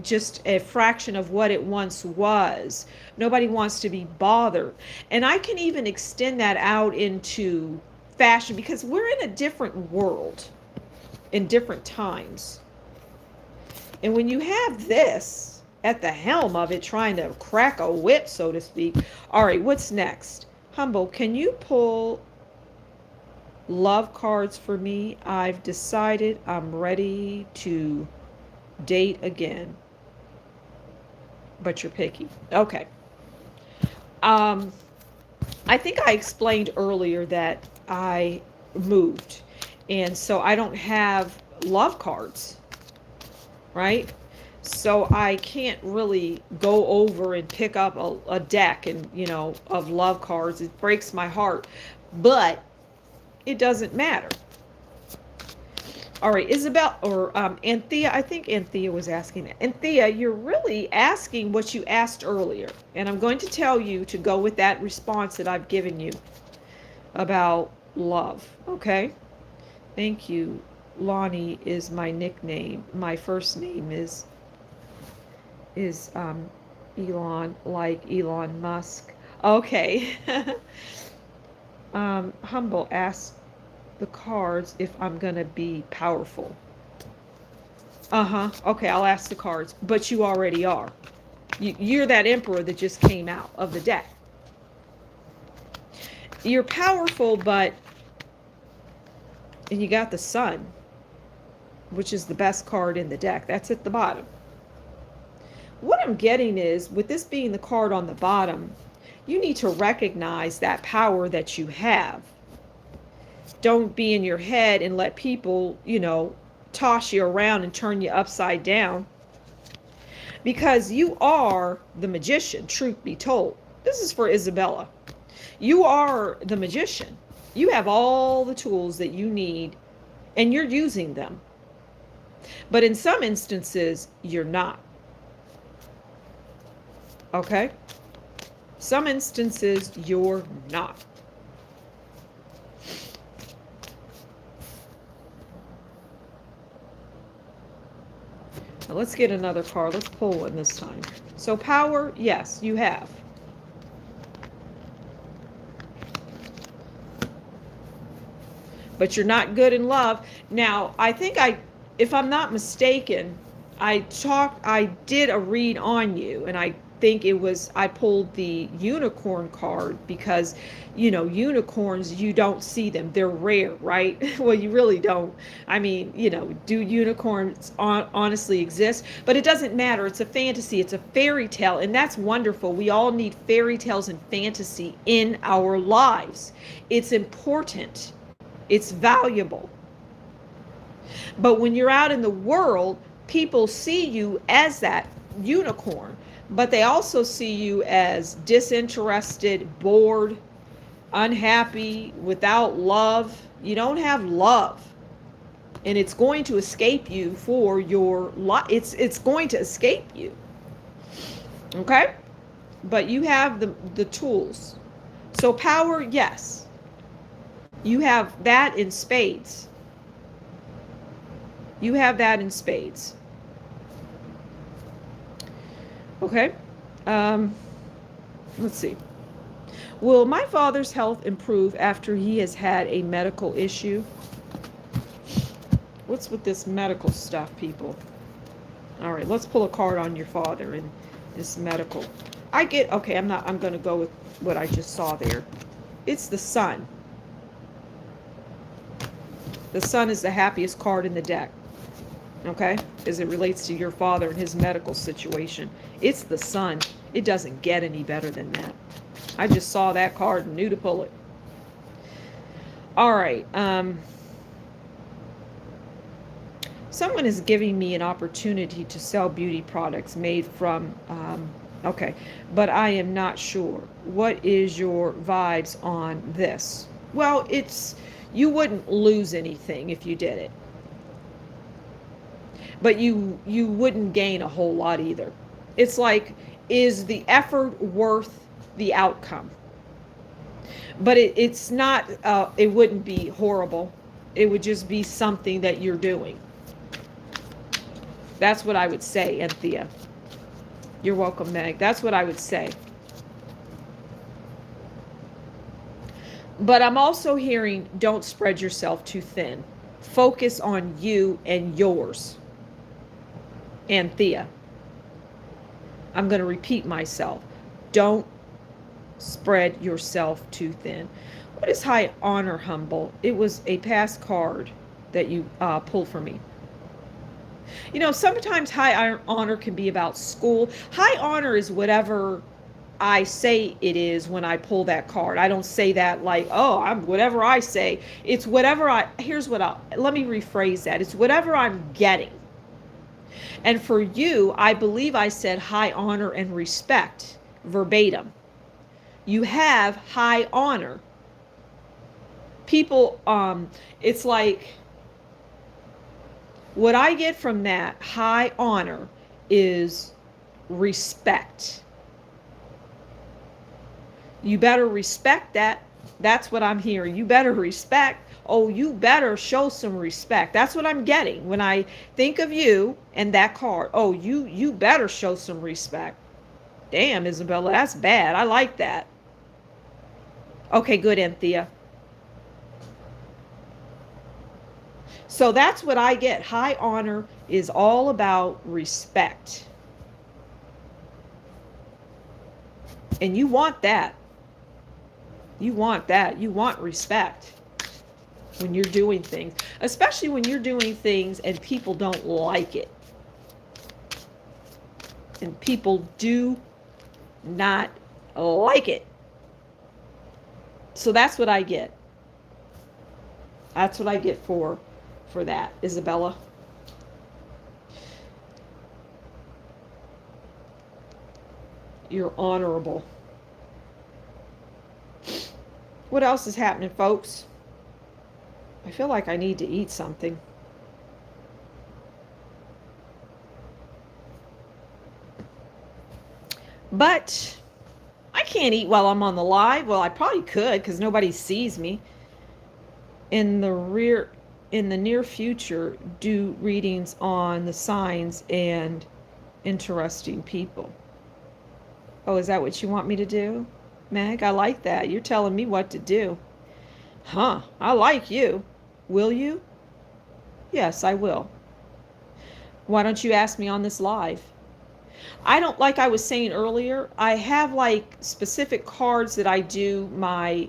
Speaker 1: just a fraction of what it once was. Nobody wants to be bothered. And I can even extend that out into fashion, because we're in a different world in different times. And when you have this at the helm of it, trying to crack a whip, so to speak. All right, what's next? Humble, can you pull love cards for me? I've decided I'm ready to date again. But you're picky. Okay. I think I explained earlier that I moved. And so I don't have love cards, right? So I can't really go over and pick up a deck and, of love cards. It breaks my heart. But it doesn't matter. All right, Isabel, or Anthea, I think Anthea was asking that. Anthea, you're really asking what you asked earlier. And I'm going to tell you to go with that response that I've given you about love, okay? Thank you. Lonnie is my nickname. My first name is Elon, like Elon Musk. Okay. Humble asks the cards if I'm going to be powerful. Okay, I'll ask the cards. But you already are. You're that emperor that just came out of the deck. You're powerful, but... And you got the Sun, which is the best card in the deck. That's at the bottom. What I'm getting is, with this being the card on the bottom, you need to recognize that power that you have. Don't be in your head and let people, toss you around and turn you upside down. Because you are the magician, truth be told. This is for Isabella. You are the magician. You have all the tools that you need, and you're using them. But in some instances, you're not. Okay? Some instances, you're not. Now let's get another card. Let's pull one this time. So power, yes, you have. But you're not good in love. Now, I think if I'm not mistaken, I did a read on you, and I think I pulled the unicorn card because, unicorns, you don't see them. They're rare, right? Well, you really don't. I mean, do unicorns honestly exist? But it doesn't matter. It's a fantasy. It's a fairy tale, and that's wonderful. We all need fairy tales and fantasy in our lives. It's important. It's valuable. But when you're out in the world, people see you as that unicorn, but they also see you as disinterested, bored, unhappy, without love. You don't have love. And it's going to escape you for your life. It's going to escape you. Okay? But you have the tools. So power, yes. You have that in spades. You have that in spades. Okay. Let's see. Will my father's health improve after he has had a medical issue? What's with this medical stuff, people? All right, let's pull a card on your father and this medical. I'm going to go with what I just saw there. It's the Sun. The Sun is the happiest card in the deck, okay, as it relates to your father and his medical situation. It's the Sun. It doesn't get any better than that. I just saw that card and knew to pull it. All right. Someone is giving me an opportunity to sell beauty products made from, okay, but I am not sure. What is your vibes on this? Well, you wouldn't lose anything if you did it. But you wouldn't gain a whole lot either. It's like, is the effort worth the outcome? But it's not, it wouldn't be horrible. It would just be something that you're doing. That's what I would say, Anthea. You're welcome, Meg. That's what I would say. But I'm also hearing, don't spread yourself too thin. Focus on you and yours. Anthea. I'm going to repeat myself. Don't spread yourself too thin. What is high honor, Humble? It was a past card that you pulled for me. You know, sometimes high honor can be about school. High honor is whatever I say it is when I pull that card. I don't say that like, oh, I'm whatever I say. It's whatever let me rephrase that. It's whatever I'm getting. And for you, I believe I said high honor and respect verbatim. You have high honor. People, it's like, what I get from that high honor is respect. You better respect that. That's what I'm hearing. You better respect. Oh, you better show some respect. That's what I'm getting when I think of you and that card. Oh, you better show some respect. Damn, Isabella, that's bad. I like that. Okay, good, Anthea. So that's what I get. High honor is all about respect. And you want that. You want that. You want respect when you're doing things, especially when you're doing things and people don't like it. And people do not like it. So that's what I get. That's what I get for that, Isabella. You're honorable. What else is happening, folks? I feel like I need to eat something. But I can't eat while I'm on the live. Well, I probably could because nobody sees me. In the near future, do readings on the signs and interesting people. Oh, is that what you want me to do, Meg? I like that. You're telling me what to do. Huh, I like you. Will you? Yes, I will. Why don't you ask me on this live? I don't, like I was saying earlier, I have like specific cards that I do my,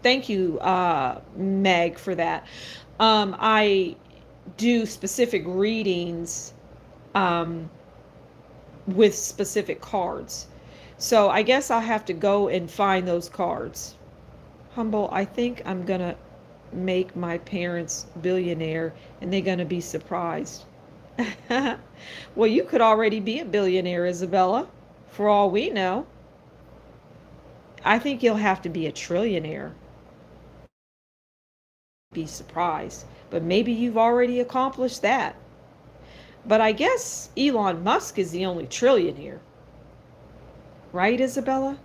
Speaker 1: thank you, Meg, for that. I do specific readings with specific cards. So I guess I'll have to go and find those cards. Humble, I think I'm going to make my parents billionaire and they're going to be surprised. Well, you could already be a billionaire, Isabella, for all we know. I think you'll have to be a trillionaire. Be surprised. But maybe you've already accomplished that. But I guess Elon Musk is the only trillionaire. Right, Isabella?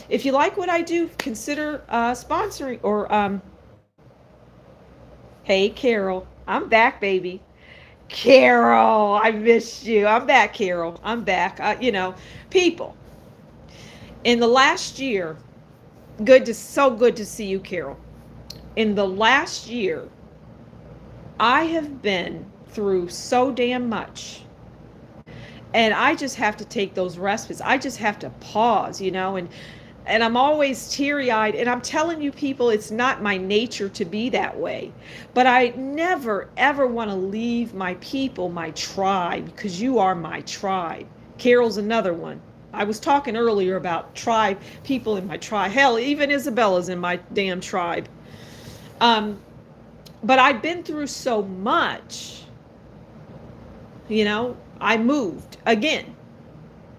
Speaker 1: If you like what I do, consider sponsoring or hey, Carol, I'm back, baby. Carol, I missed you. I'm back, Carol. I'm back. People. In the last year, so good to see you, Carol. In the last year, I have been through so damn much. And I just have to take those respites. I just have to pause, and I'm always teary-eyed, and I'm telling you people, it's not my nature to be that way. But I never, ever want to leave my people, my tribe, because you are my tribe. Carol's another one. I was talking earlier about tribe, people in my tribe. Hell, even Isabella's in my damn tribe. But I've been through so much. I moved again.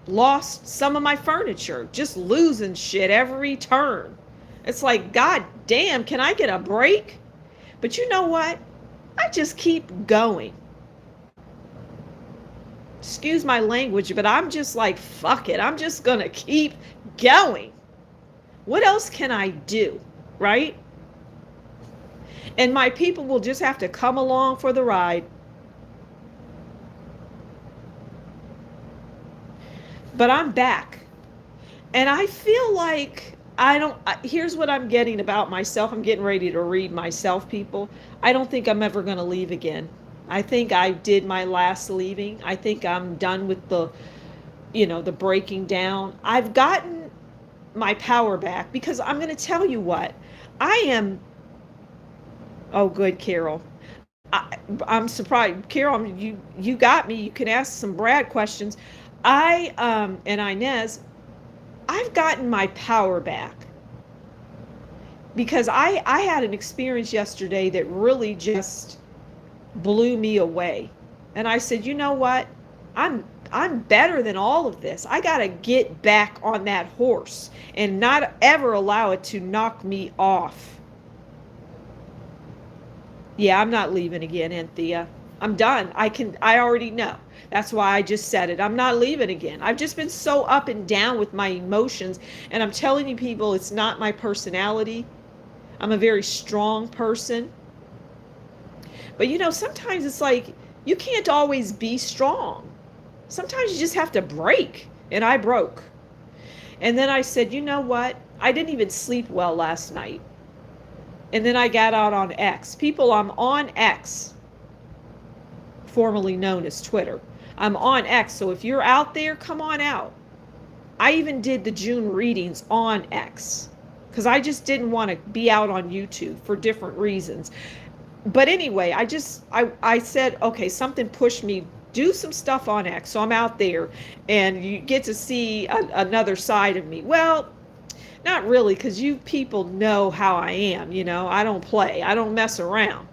Speaker 1: Lost some of my furniture, just losing shit every turn. It's like, God damn, can I get a break? But you know what? I just keep going. Excuse my language, but I'm just like, fuck it. I'm just gonna keep going. What else can I do, right? And my people will just have to come along for the ride. But I'm back. And I feel like here's what I'm getting about myself. I'm getting ready to read myself, people. I don't think I'm ever going to leave again. I think I did my last leaving. I think I'm done with the breaking down. I've gotten my power back because I'm going to tell you what. I am, oh, good, Carol. I'm surprised. Carol, you got me. You can ask some Brad questions. And Inez, I've gotten my power back because I had an experience yesterday that really just blew me away. And I said, you know what? I'm better than all of this. I got to get back on that horse and not ever allow it to knock me off. Yeah, I'm not leaving again, Anthea. I'm done. I already know. That's why I just said it. I'm not leaving again. I've just been so up and down with my emotions. And I'm telling you, people, it's not my personality. I'm a very strong person. But sometimes it's like you can't always be strong. Sometimes you just have to break. And I broke. And then I said, you know what? I didn't even sleep well last night. And then I got out on X. People, I'm on X, formerly known as Twitter. I'm on X, so if you're out there, come on out. I even did the June readings on X because I just didn't want to be out on YouTube for different reasons. But anyway, I said, okay, something pushed me, do some stuff on X. So I'm out there and you get to see another side of me. Well, not really, because you people know how I am. I don't play. I don't mess around.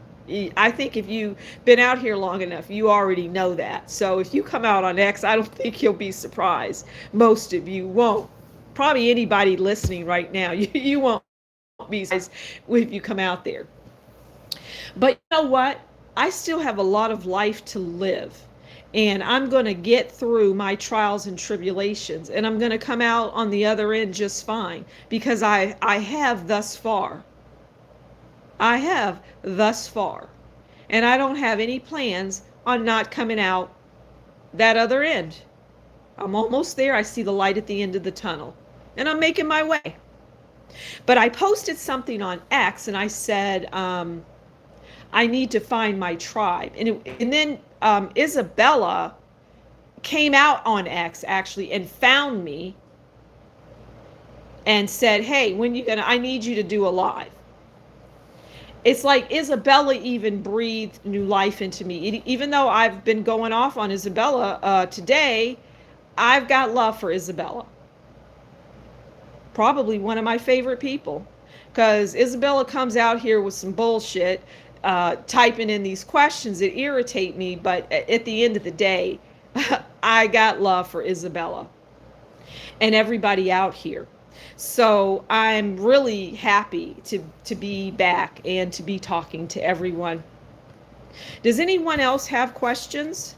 Speaker 1: I think if you've been out here long enough, you already know that. So if you come out on X, I don't think you'll be surprised. Most of you won't. Probably anybody listening right now, you won't be surprised if you come out there. But you know what? I still have a lot of life to live. And I'm going to get through my trials and tribulations. And I'm going to come out on the other end just fine. Because I have thus far. I have thus far. And I don't have any plans on not coming out that other end. I'm almost there. I see the light at the end of the tunnel. And I'm making my way. But I posted something on X and I said, I need to find my tribe. And then Isabella came out on X actually and found me and said, hey, I need you to do a live. It's like Isabella even breathed new life into me. Even though I've been going off on Isabella today, I've got love for Isabella. Probably one of my favorite people. Because Isabella comes out here with some bullshit, typing in these questions that irritate me. But at the end of the day, I got love for Isabella and everybody out here. So I'm really happy to be back and to be talking to everyone. Does anyone else have questions?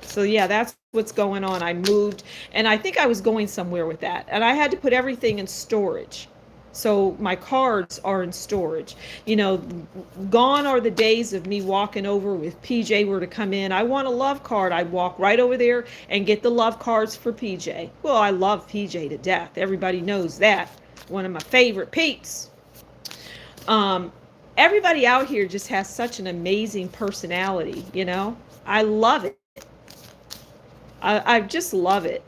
Speaker 1: So yeah, that's what's going on. I moved and I think I was going somewhere with that. And I had to put everything in storage. So my cards are in storage. Gone are the days of me walking over with PJ were to come in. I want a love card. I'd walk right over there and get the love cards for PJ. Well, I love PJ to death. Everybody knows that. One of my favorite peeps. Everybody out here just has such an amazing personality, I love it. I just love it.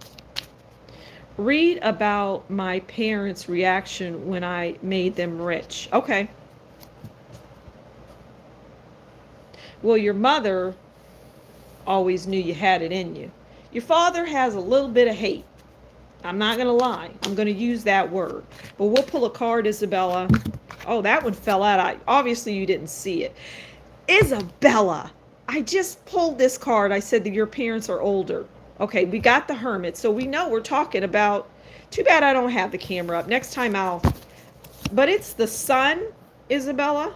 Speaker 1: Read about my parents' reaction when I made them rich. Okay. Well, your mother always knew you had it in you. Your father has a little bit of hate. I'm not going to lie. I'm going to use that word. But we'll pull a card, Isabella. Oh, that one fell out. Obviously, you didn't see it. Isabella, I just pulled this card. I said that your parents are older. Okay, we got the Hermit, so we know we're talking about, too bad I don't have the camera up. Next time but it's the Sun, Isabella.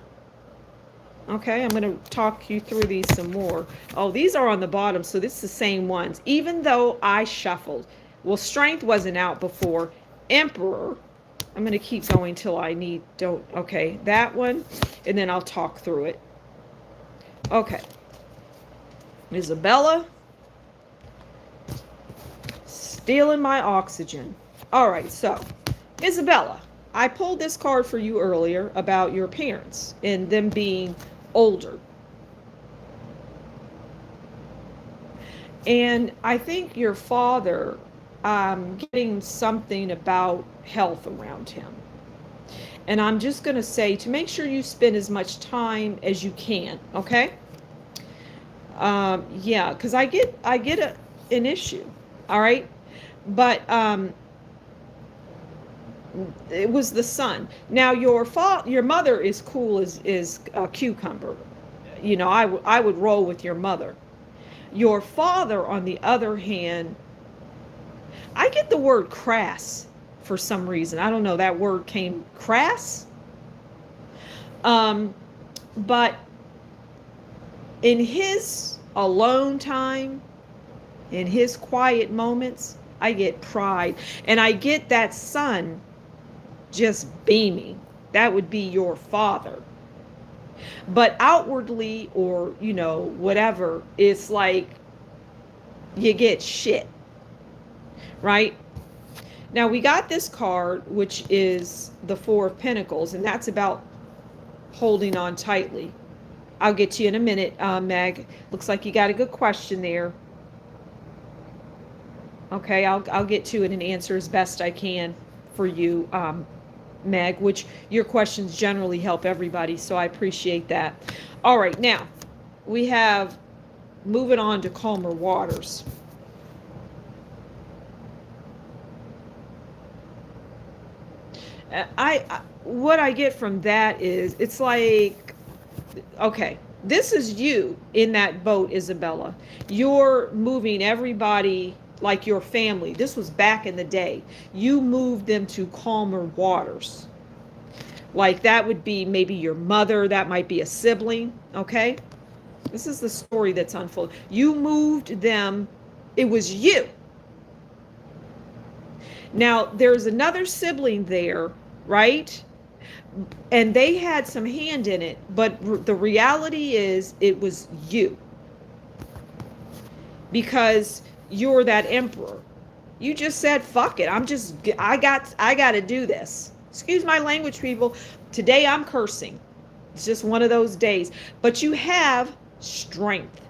Speaker 1: Okay, I'm going to talk you through these some more. Oh, these are on the bottom, so this is the same ones, even though I shuffled. Well, Strength wasn't out before. Emperor, I'm going to keep going till I okay, that one, and then I'll talk through it. Okay. Isabella, stealing my oxygen. All right, so Isabella, I pulled this card for you earlier about your parents and them being older. And I think your father, getting something about health around him. And I'm just going to say to make sure you spend as much time as you can, okay? Yeah, because I get an issue, all right? But it was the son. Now your mother is cool as a cucumber. You know, I would roll with your mother. Your father, on the other hand, I get the word crass for some reason. I don't know, that word came crass. But in his alone time, in his quiet moments, I get pride. And I get that son just beaming. That would be your father. But outwardly, or, you know, whatever, it's like you get shit. Right? Now we got this card, which is the Four of Pentacles, and that's about holding on tightly. I'll get to you in a minute, Meg. Looks like you got a good question there. Okay, I'll get to it and answer as best I can for you, Meg, which your questions generally help everybody, so I appreciate that. All right, now we have moving on to calmer waters. What I get from that is, it's like, okay, this is you in that boat, Isabella. You're moving everybody like your family. This was back in the day. You moved them to calmer waters. Like that would be maybe your mother, that might be a sibling, okay? This is the story that's unfolding. You moved them, it was you. Now, there's another sibling there, right? And they had some hand in it, but the reality is it was you. Because you're that emperor. You just said, fuck it. I got to do this. Excuse my language, people. Today I'm cursing. It's just one of those days. But you have strength.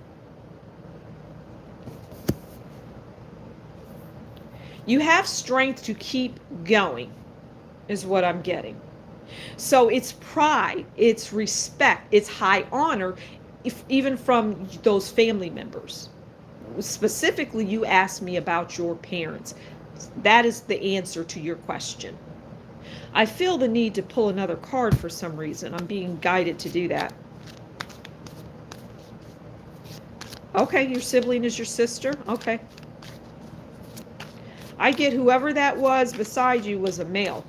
Speaker 1: You have strength to keep going, is what I'm getting. So it's pride, it's respect, it's high honor, even from those family members. Specifically, you asked me about your parents. That is the answer to your question. I feel the need to pull another card for some reason. I'm being guided to do that. Okay, your sibling is your sister? Okay. I get whoever that was beside you was a male.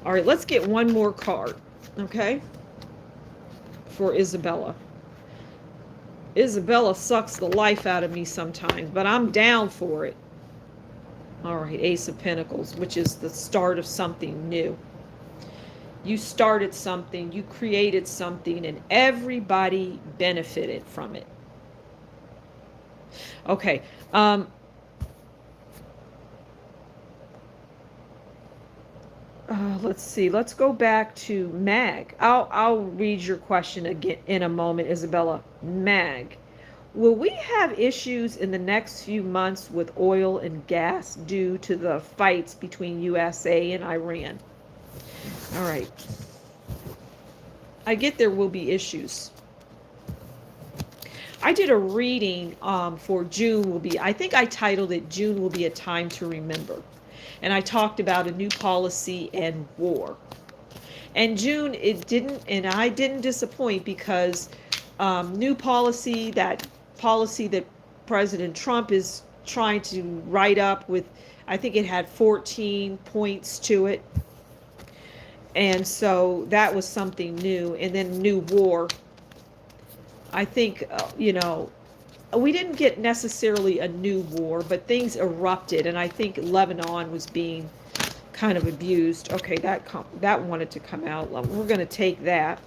Speaker 1: All right, let's get one more card, okay, for Isabella. Isabella sucks the life out of me sometimes, but I'm down for it. All right, Ace of Pentacles, which is the start of something new. You started something, you created something, and everybody benefited from it. Okay, let's see. Let's go back to Mag. I'll read your question again in a moment, Isabella. Mag, will we have issues in the next few months with oil and gas due to the fights between USA and Iran? All right. I get there will be issues. I did a reading for June will be, I think I titled it June Will Be a Time to Remember. And I talked about a new policy and war. And June, I didn't disappoint, because new policy, that policy that President Trump is trying to write up with, I think it had 14 points to it. And so that was something new. And then new war. I think, we didn't get necessarily a new war, but things erupted, and I think Lebanon was being kind of abused. Okay, that wanted to come out. We're going to take that.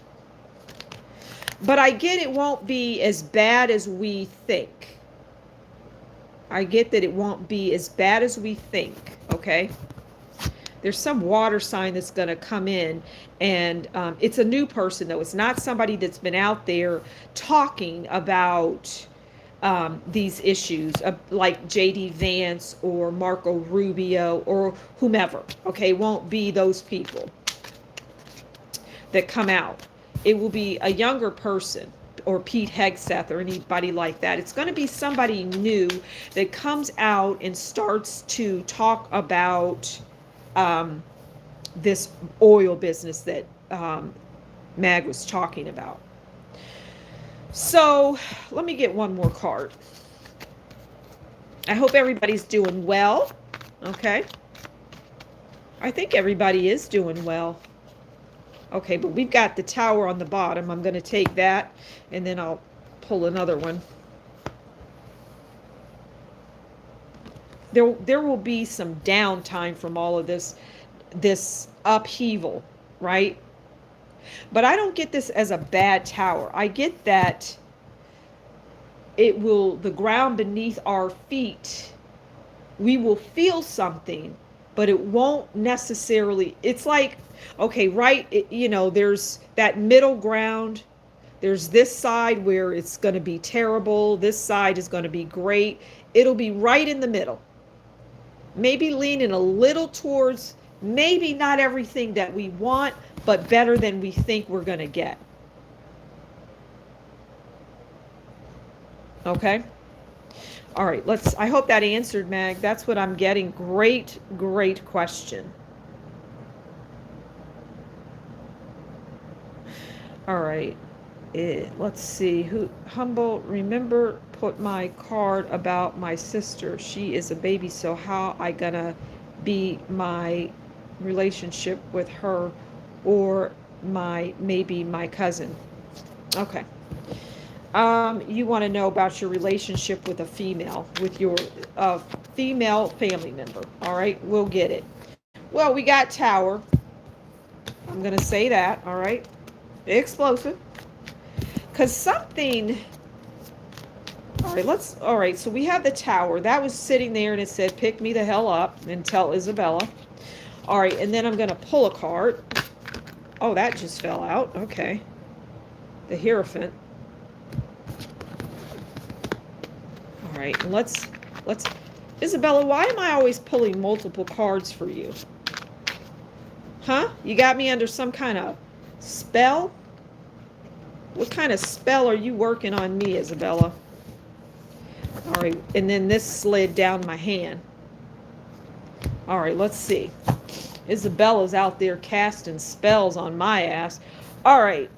Speaker 1: But I get it won't be as bad as we think. I get that it won't be as bad as we think, okay? There's some water sign that's going to come in, and it's a new person, though. It's not somebody that's been out there talking about these issues, like J.D. Vance or Marco Rubio or whomever, okay? It won't be those people that come out. It will be a younger person, or Pete Hegseth or anybody like that. It's going to be somebody new that comes out and starts to talk about this oil business that Mag was talking about. So let me get one more card. I hope everybody's doing well. Okay. I think everybody is doing well. Okay, but we've got the Tower on the bottom. I'm going to take that, and then I'll pull another one. There will be some downtime from all of this upheaval, right? But I don't get this as a bad tower. I get that the ground beneath our feet, we will feel something, but it won't necessarily, it's like, okay, right, there's that middle ground. There's this side where it's going to be terrible. This side is going to be great. It'll be right in the middle. Maybe leaning a little towards, maybe not everything that we want, but better than we think we're going to get. Okay? All right, I hope that answered, Mag. That's what I'm getting. Great, great question. All right. Let's see. Humble, remember, put my card about my sister. She is a baby, so how I gonna be my relationship with her or maybe my cousin? Okay. You want to know about your relationship with a female, with your female family member. All right, we'll get it. Well, we got Tower. I'm going to say that, all right? Explosive. Because something... All right, so we have the Tower. That was sitting there, and it said, pick me the hell up and tell Isabella. All right, and then I'm going to pull a card. Oh, that just fell out. Okay. The Hierophant. All right, let's Isabella, why am I always pulling multiple cards for you? Huh? You got me under some kind of spell? What kind of spell are you working on me, Isabella? All right, and then this slid down my hand. All right, let's see. Isabella's out there casting spells on my ass. All right.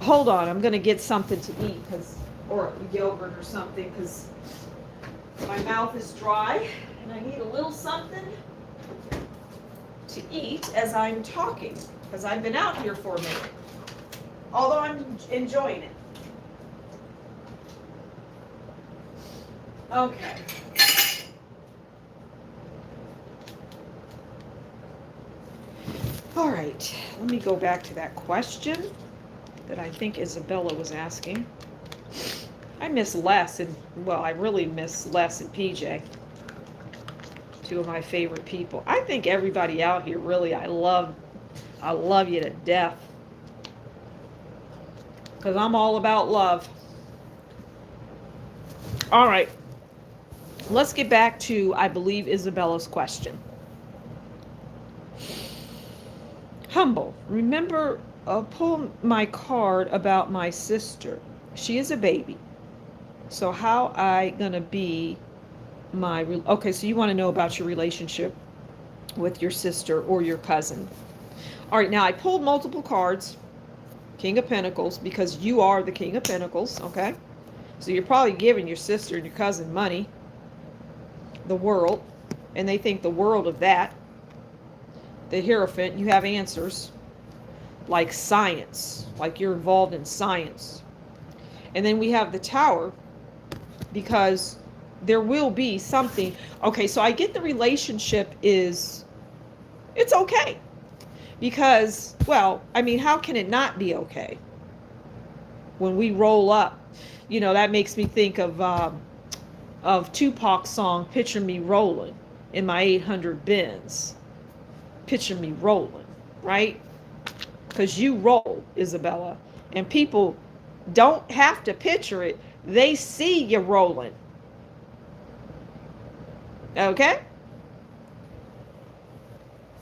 Speaker 1: Hold on, I'm going to get something to eat, or yogurt or something, because my mouth is dry, and I need a little something to eat as I'm talking, because I've been out here for a minute, although I'm enjoying it. Okay. All right, let me go back to that question that I think Isabella was asking. I miss Les, I really miss Les and PJ. Two of my favorite people. I think everybody out here, really, I love you to death. Because I'm all about love. All right. Let's get back to, I believe, Isabella's question. Humble, remember, pull my card about my sister. She is a baby. So how I gonna be okay, so you want to know about your relationship with your sister or your cousin. All right, now I pulled multiple cards. King of Pentacles, because you are the King of Pentacles, okay? So you're probably giving your sister and your cousin money, the world, and they think the world of that. The Hierophant, you have answers, like science, like you're involved in science. And then we have the Tower, because there will be something. Okay, so I get the relationship is, it's okay. Because, well, I mean, how can it not be okay? When we roll up, you know, that makes me think of Tupac's song, Picture Me Rolling in my 800 Benz. Picture me rolling, right? Because you roll, Isabella. And people don't have to picture it. They see you rolling. Okay?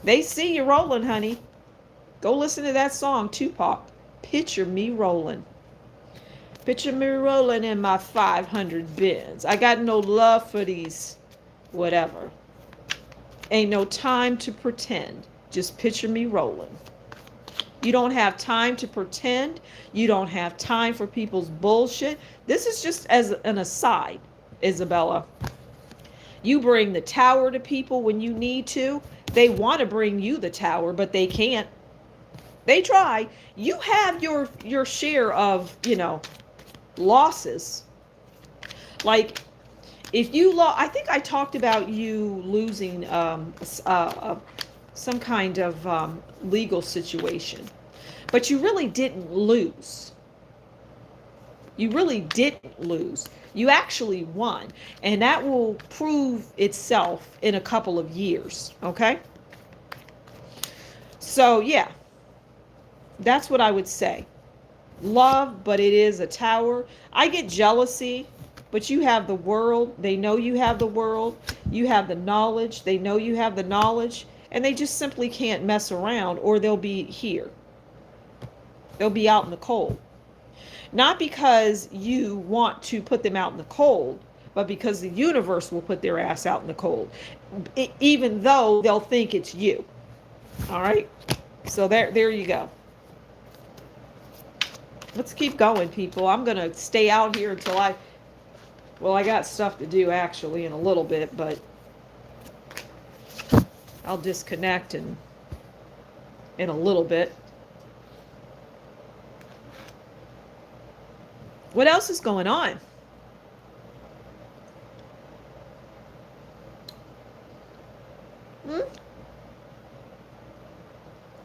Speaker 1: They see you rolling, honey. Go listen to that song, Tupac. Picture me rolling. Picture me rolling in my 500 Benz. I got no love for these whatever. Ain't no time to pretend. Just picture me rolling. You don't have time to pretend. You don't have time for people's bullshit. This is just as an aside, Isabella. You bring the tower to people when you need to. They want to bring you the tower, but they can't. They try. You have your share of, you know, losses. Like, if you I think I talked about you losing some kind of legal situation, but you really didn't lose. You really didn't lose. You actually won, and that will prove itself in a couple of years. Okay. So yeah, that's what I would say. Love, but it is a tower. I get jealousy, but you have the world. They know you have the world. You have the knowledge. They know you have the knowledge, and they just simply can't mess around, or they'll be here. They'll be out in the cold. Not because you want to put them out in the cold, but because the universe will put their ass out in the cold, even though they'll think it's you. All right? So there you go. Let's keep going, people. I'm going to stay out here until I got stuff to do actually in a little bit, but I'll disconnect in a little bit. What else is going on?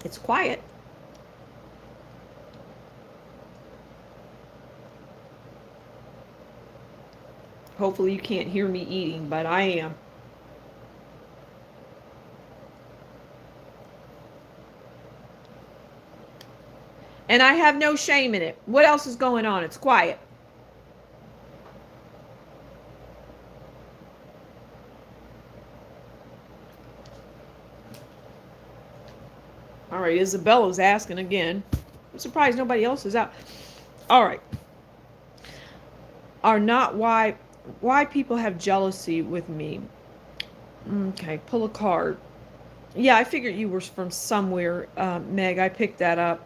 Speaker 1: It's quiet. Hopefully you can't hear me eating, but I am. And I have no shame in it. What else is going on? It's quiet. All right, Isabella's asking again. I'm surprised nobody else is out. All right. Are not why people have jealousy with me. Okay, pull a card. Yeah, I figured you were from somewhere, Meg. I picked that up.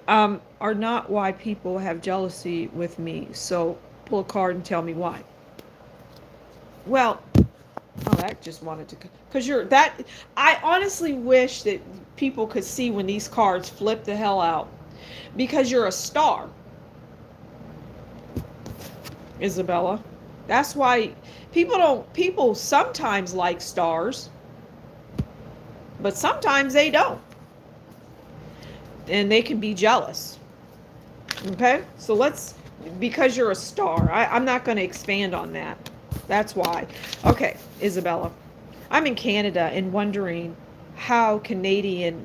Speaker 1: Are not why people have jealousy with me. So pull a card and tell me why. Well, that just wanted to, because I honestly wish that people could see when these cards flip the hell out, because you're a star, Isabella. That's why people sometimes like stars, but sometimes they don't. And they can be jealous. Okay? So because you're a star, I'm not going to expand on that. That's why. Okay, Isabella. I'm in Canada and wondering how Canadians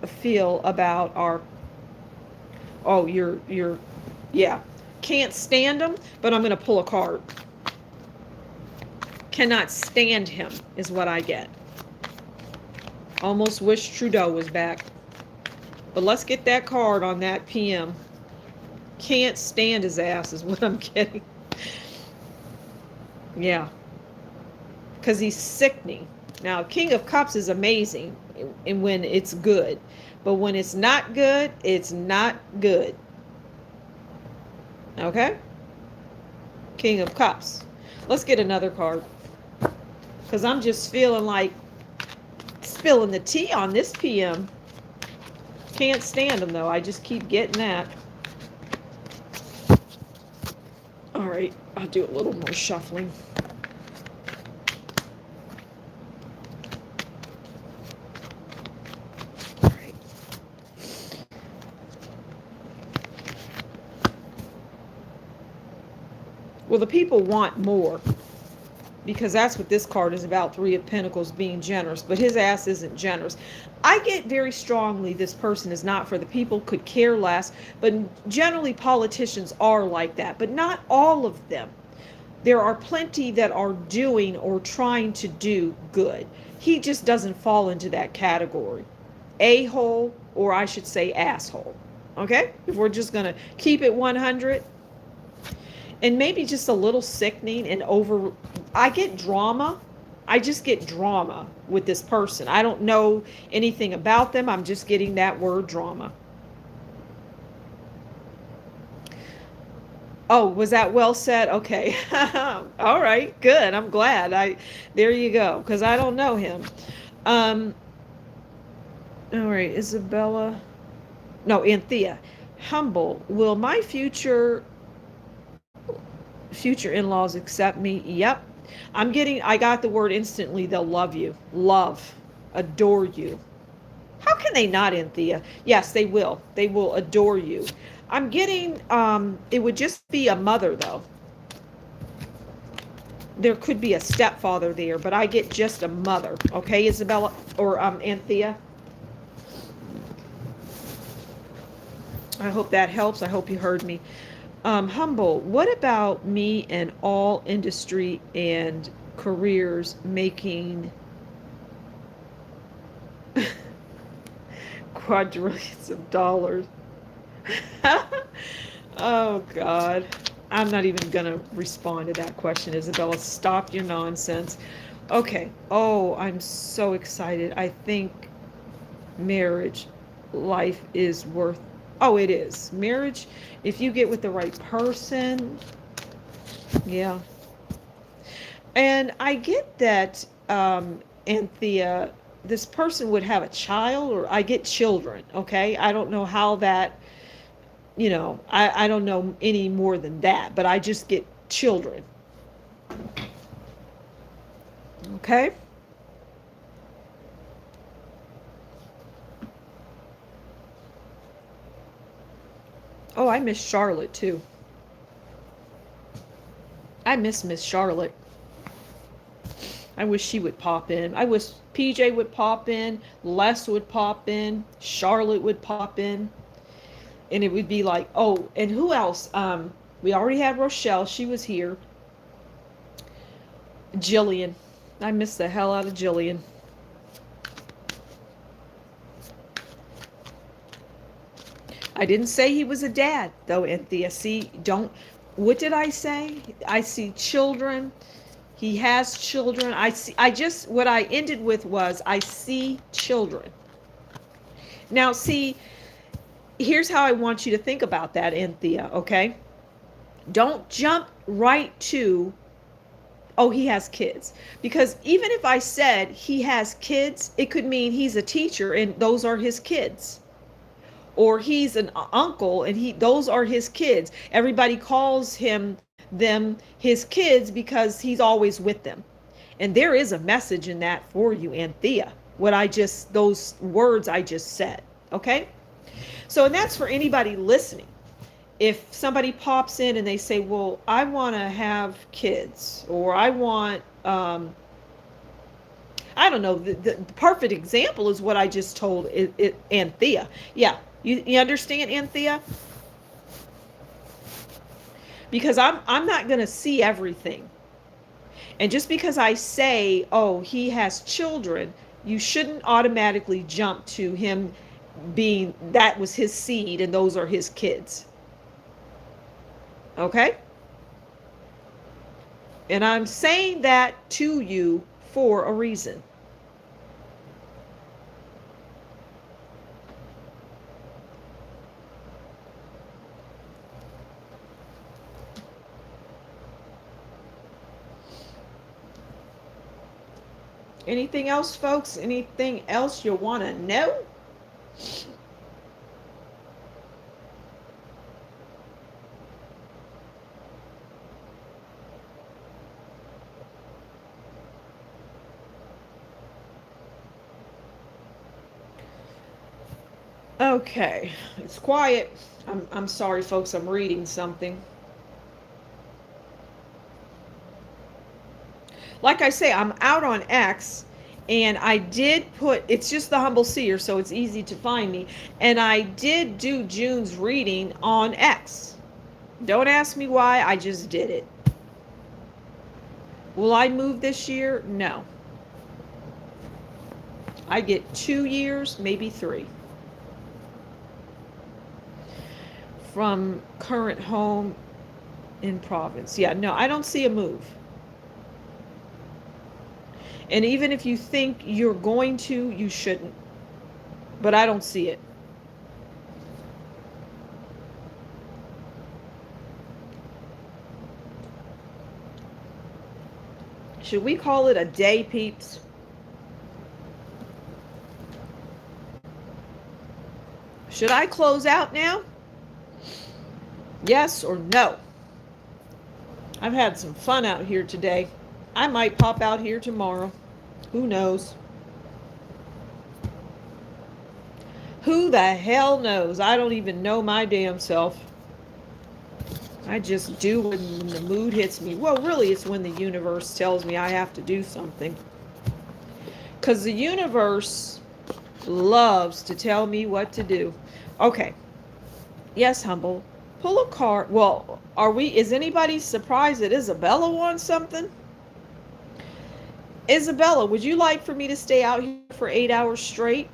Speaker 1: feel about our, yeah. Can't stand him, but I'm going to pull a card. Cannot stand him is what I get. Almost wish Trudeau was back. But let's get that card on that PM. Can't stand his ass is what I'm getting. Yeah. Because he's sickening. Now, King of Cups is amazing and when it's good. But when it's not good, it's not good. Okay? King of Cups. Let's get another card. Because I'm just feeling like spilling the tea on this PM. Can't stand him, though. I just keep getting that. All right, I'll do a little more shuffling. All right. Well, the people want more, because that's what this card is about. Three of Pentacles, being generous, but his ass isn't generous. I get very strongly this person is not for the people, could care less, but generally politicians are like that, but not all of them. There are plenty that are doing or trying to do good. He just doesn't fall into that category. A-hole, or I should say asshole. Okay? If we're just going to keep it 100. And maybe just a little sickening and over. I get drama. I just get drama with this person. I don't know anything about them. I'm just getting that word drama. Oh, was that well said? Okay. All right, good. I'm glad. There you go, because I don't know him. All right, Isabella. No, Anthea. Humble. Will my future in-laws accept me? Yep. I got the word instantly. They'll love you. Love. Adore you. How can they not, Anthea? Yes, they will. They will adore you. I'm getting, it would just be a mother, though. There could be a stepfather there, but I get just a mother. Okay, Isabella, or Anthea? I hope that helps. I hope you heard me. Humble, what about me and all industry and careers making quadrillions of dollars? Oh, God. I'm not even going to respond to that question, Isabella. Stop your nonsense. Okay. Oh, I'm so excited. I think marriage life is worth. Oh, it is. Marriage, if you get with the right person. Yeah. And I get that, Anthea, this person would have a child, or I get children. Okay. I don't know how that, I don't know any more than that, but I just get children. Okay. Oh, I miss Charlotte too. I miss Miss Charlotte. I wish she would pop in. I wish PJ would pop in, Les would pop in, Charlotte would pop in. And it would be like, oh, and who else? We already had Rochelle. She was here. Jillian. I miss the hell out of Jillian. I didn't say he was a dad, though, Anthea. See, what did I say? I see children. He has children. What I ended with was, I see children. Now, see, here's how I want you to think about that, Anthea, okay? Don't jump right to, oh, he has kids. Because even if I said he has kids, it could mean he's a teacher and those are his kids. Or he's an uncle and those are his kids. Everybody calls them his kids because he's always with them. And there is a message in that for you, Anthea. Those words I just said. Okay? So, and that's for anybody listening. If somebody pops in and they say, well, I want to have kids, or I want, I don't know, the perfect example is what I just told Anthea. Yeah, you understand, Anthea? Because I'm not going to see everything. And just because I say, oh, he has children, you shouldn't automatically jump to him being, that was his seed and those are his kids. Okay? And I'm saying that to you for a reason. Anything else, folks? Anything else you want to know? Okay, it's quiet. I'm sorry, folks. I'm reading something. Like I say, I'm out on X, and I did put, it's just the Humble Seer, so it's easy to find me. And I did do June's reading on X. Don't ask me why, I just did it. Will I move this year? No. I get 2 years, maybe 3. From current home in province. Yeah, no, I don't see a move. And even if you think you're going to, you shouldn't. But I don't see it. Should we call it a day, peeps? Should I close out now? Yes or no? I've had some fun out here today. I might pop out here tomorrow. Who knows? Who the hell knows? I don't even know my damn self. I just do when the mood hits me. Well, really, it's when the universe tells me I have to do something. Because the universe loves to tell me what to do. Okay. Yes, Humble. Pull a card. Well, is anybody surprised that Isabella wants something? Isabella, would you like for me to stay out here for 8 hours straight?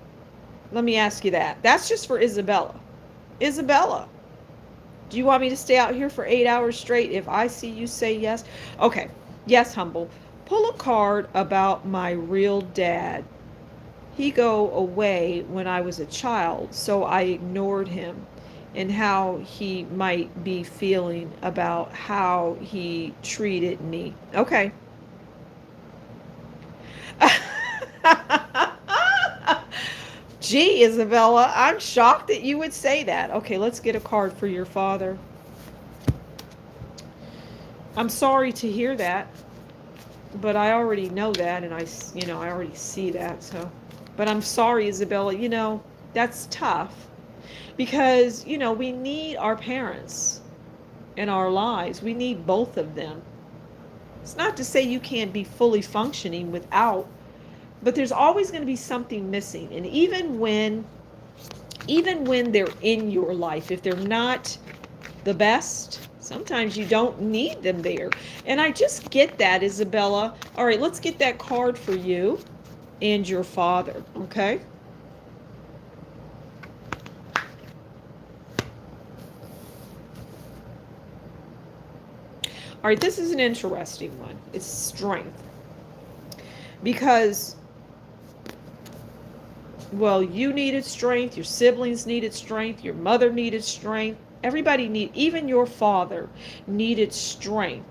Speaker 1: Let me ask you that. That's just for Isabella. Isabella, do you want me to stay out here for 8 hours straight? If I see you say yes. Okay. Yes, Humble. Pull a card about my real dad. He go away when I was a child, so I ignored him, and how he might be feeling about how he treated me. Okay. Gee, Isabella, I'm shocked that you would say that. Okay, let's get a card for your father. I'm sorry to hear that, but I already know that, and I already see that, so. But I'm sorry, Isabella, that's tough because, we need our parents in our lives. We need both of them. It's not to say you can't be fully functioning without, but there's always going to be something missing. And even when they're in your life, if they're not the best, sometimes you don't need them there. And I just get that, Isabella. All right, let's get that card for you and your father, okay? All right, this is an interesting one. It's strength. Because, well, you needed strength, your siblings needed strength, your mother needed strength. Everybody even your father needed strength.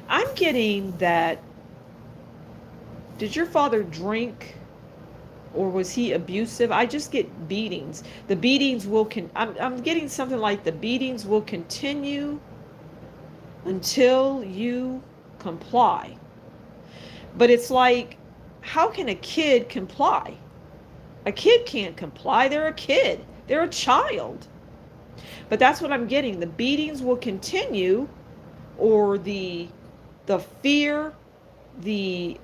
Speaker 1: I'm getting that, did your father drink or was he abusive? I just get beatings. The beatings I'm getting something like the beatings will continue until you comply. But it's like, how can a kid comply? A kid can't comply. They're a kid. They're a child. But that's what I'm getting. The beatings will continue, or the fear, the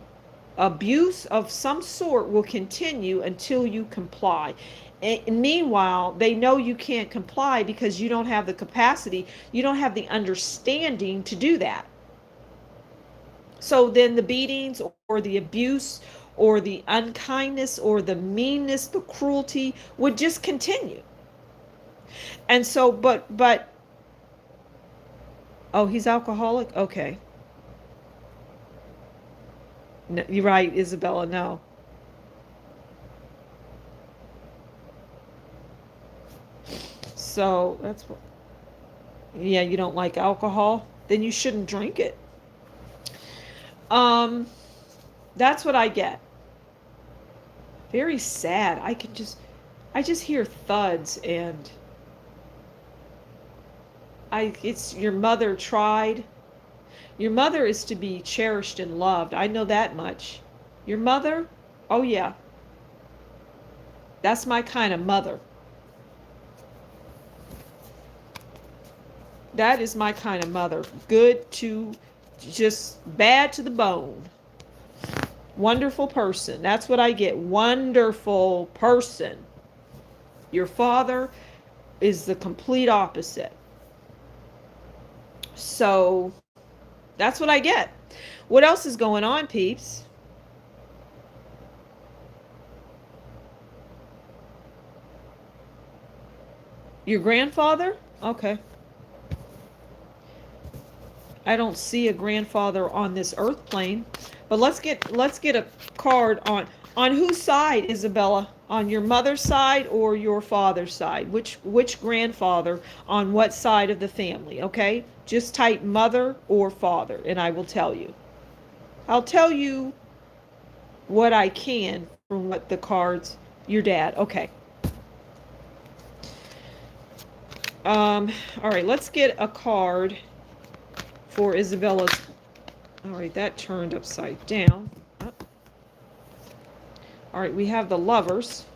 Speaker 1: abuse of some sort will continue until you comply. And meanwhile, they know you can't comply because you don't have the capacity, you don't have the understanding to do that. So then the beatings or the abuse or the unkindness or the meanness, the cruelty would just continue. And so, but, oh, he's alcoholic? Okay. No, you're right, Isabella, no. So that's what, yeah, you don't like alcohol? Then you shouldn't drink it. That's what I get. Very sad. I just hear thuds, and it's your mother tried. Your mother is to be cherished and loved. I know that much. Your mother? Oh yeah. That's my kind of mother. That is my kind of mother. Good to just bad to the bone. Wonderful person. That's what I get. Wonderful person. Your father is the complete opposite. So that's what I get. What else is going on, peeps? Your grandfather? Okay. I don't see a grandfather on this earth plane. But let's get a card on whose side, Isabella? On your mother's side or your father's side? Which grandfather on what side of the family, okay? Just type mother or father and I will tell you. I'll tell you what I can from what the cards. Your dad, okay. All right, let's get a card for Isabella's. All right, that turned upside down. All right, we have the Lovers.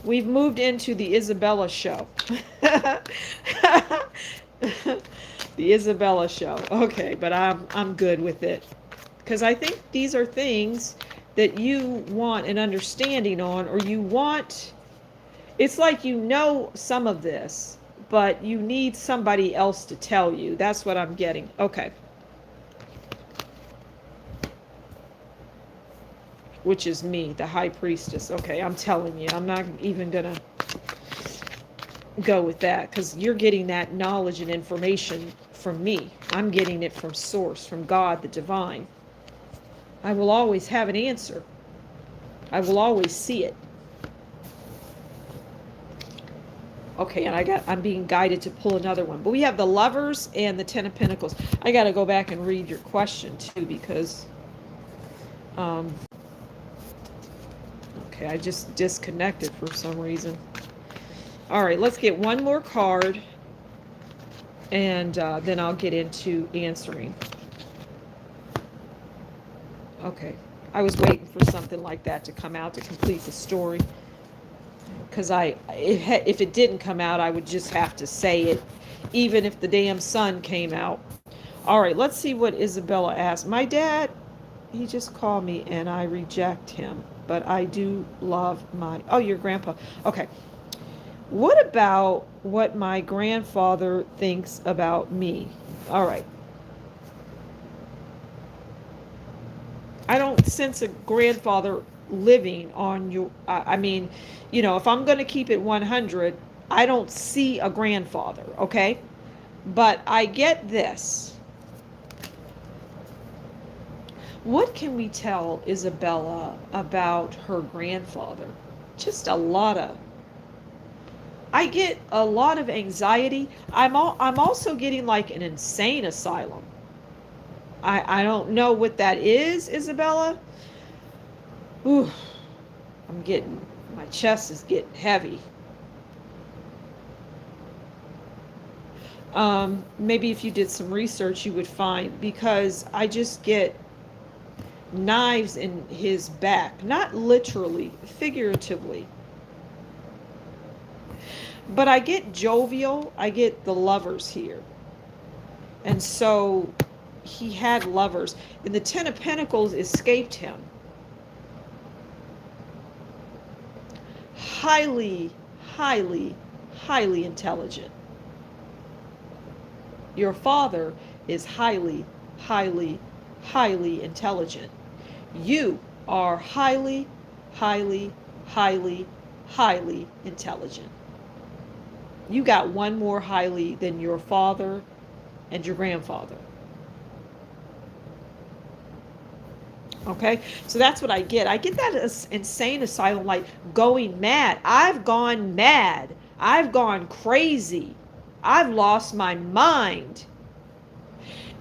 Speaker 1: We've moved into the Isabella show. The Isabella show. Okay, but I'm good with it. Because I think these are things that you want an understanding on, or you want, it's like you know some of this, but you need somebody else to tell you. That's what I'm getting. Okay. Which is me, the high priestess. Okay, I'm telling you, I'm not even gonna go with that because you're getting that knowledge and information from me. I'm getting it from source, from God, the divine. I will always have an answer. I will always see it. Okay, and I'm being guided to pull another one. But we have the Lovers and the Ten of Pentacles. I got to go back and read your question too because okay, I just disconnected for some reason. All right, let's get one more card and then I'll get into answering. Okay, I was waiting for something like that to come out to complete the story. Because if it didn't come out, I would just have to say it, even if the damn sun came out. All right, let's see what Isabella asked. My dad, he just called me and I reject him, but I do love my, oh, your grandpa. Okay. What about what my grandfather thinks about me? All right. I don't sense a grandfather living on you. I mean, you know, if I'm going to keep it 100, I don't see a grandfather, okay? But I get this. What can we tell Isabella about her grandfather? Just a lot of, I get a lot of anxiety. I'm also getting like an insane asylum. I don't know what that is, Isabella. Ooh, my chest is getting heavy. Maybe if you did some research, you would find, because I just get knives in his back, not literally, figuratively. But I get jovial, I get the Lovers here. And so he had lovers. And the Ten of Pentacles escaped him. Highly, highly, highly intelligent. Your father is highly, highly, highly intelligent. You are highly, highly, highly, highly intelligent. You got one more highly than your father and your grandfather. Okay, so that's what I get. I get that insane asylum, like going mad. I've gone mad. I've gone crazy. I've lost my mind.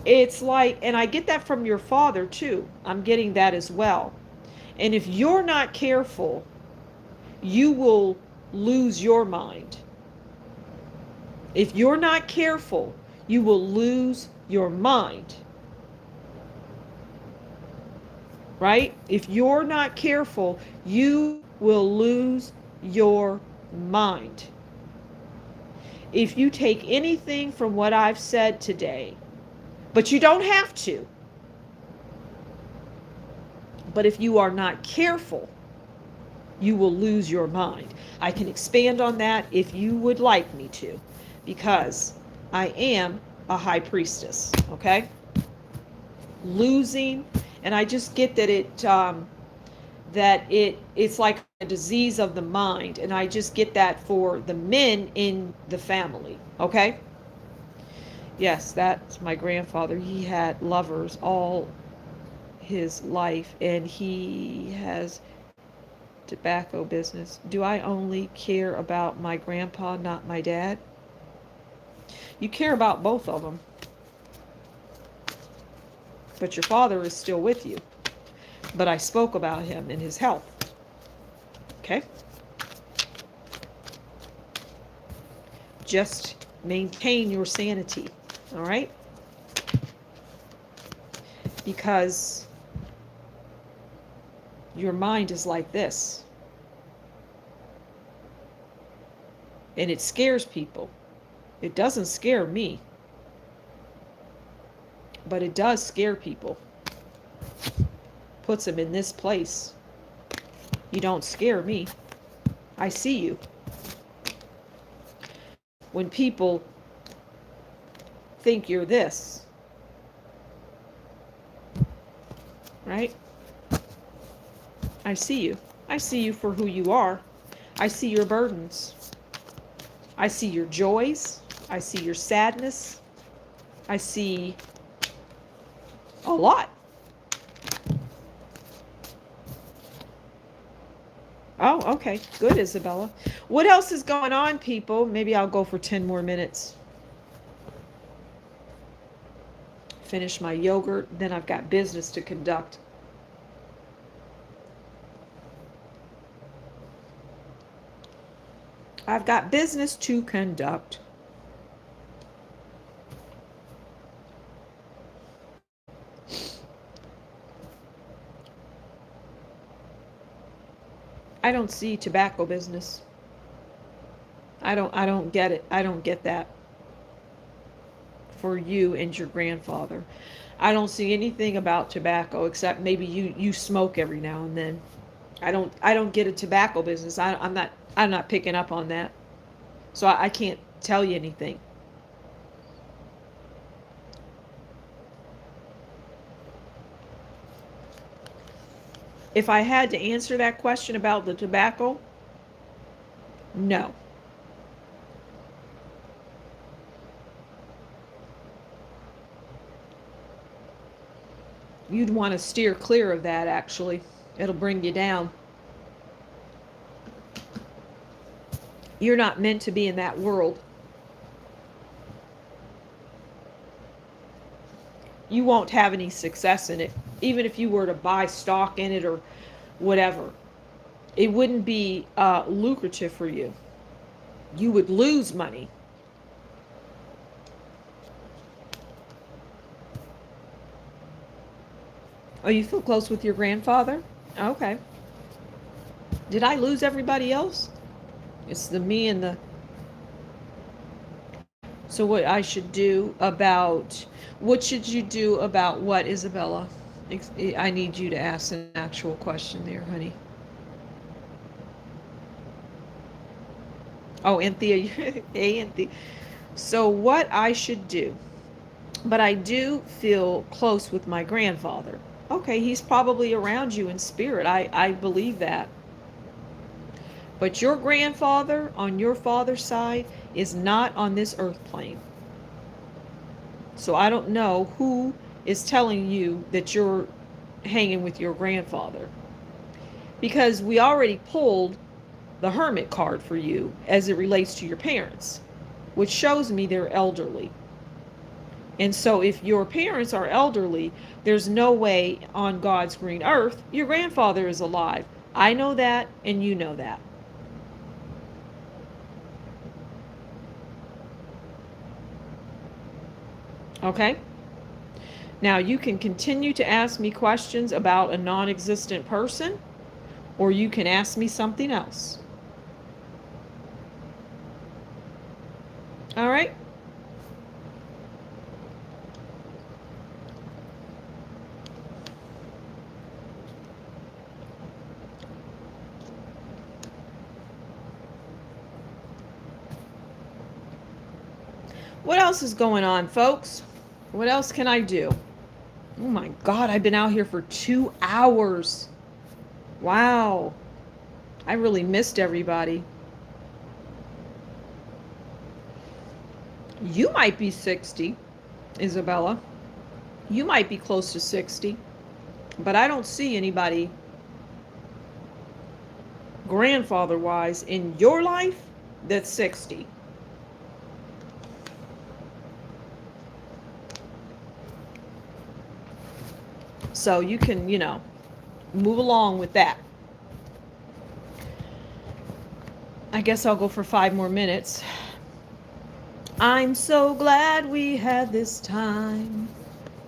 Speaker 1: It's like, and I get that from your father too. I'm getting that as well. And if you're not careful, you will lose your mind. If you're not careful, you will lose your mind. Right? If you're not careful, you will lose your mind. If you take anything from what I've said today, but you don't have to, but if you are not careful, you will lose your mind. I can expand on that if you would like me to, because I am a high priestess, okay? Losing, and I just get that it's like a disease of the mind, and I just get that for the men in the family, okay? Yes, that's my grandfather. He had lovers all his life, and he has tobacco business. Do I only care about my grandpa, not my dad? You care about both of them, but your father is still with you. But I spoke about him and his health. Okay? Just maintain your sanity. All right? Because your mind is like this. And it scares people. It doesn't scare me. But it does scare people. Puts them in this place. You don't scare me. I see you. When people think you're this, right? I see you. I see you for who you are. I see your burdens. I see your joys. I see your sadness. I see a lot. Oh, okay. Good, Isabella. What else is going on, people? Maybe I'll go for 10 more minutes. Finish my yogurt. Then I've got business to conduct. I've got business to conduct. I don't see tobacco business. I don't get it. I don't get that for you and your grandfather. I don't see anything about tobacco except maybe you smoke every now and then. I don't get a tobacco business. I'm not picking up on that. So I can't tell you anything. If I had to answer that question about the tobacco, no. You'd want to steer clear of that, actually. It'll bring you down. You're not meant to be in that world. You won't have any success in it. Even if you were to buy stock in it or whatever, it wouldn't be lucrative for you. You would lose money. Oh, you feel close with your grandfather? Okay. Did I lose everybody else? It's the me and the... So what should you do about what, Isabella? I need you to ask an actual question there, honey. Oh, Anthea. Hey, Anthea. So what I should do, but I do feel close with my grandfather. Okay, he's probably around you in spirit. I believe that. But your grandfather on your father's side is not on this earth plane. So I don't know who is telling you that you're hanging with your grandfather. Because we already pulled the hermit card for you as it relates to your parents, which shows me they're elderly. And so if your parents are elderly, there's no way on God's green earth your grandfather is alive. I know that, and you know that. Okay? Now you can continue to ask me questions about a non-existent person, or you can ask me something else. All right? What else is going on, folks? What else can I do? Oh my God, I've been out here for 2 hours. Wow. I really missed everybody. You might be 60, Isabella. You might be close to 60, but I don't see anybody grandfather wise in your life that's 60. So you can, move along with that. I guess I'll go for 5 more minutes. I'm so glad we had this time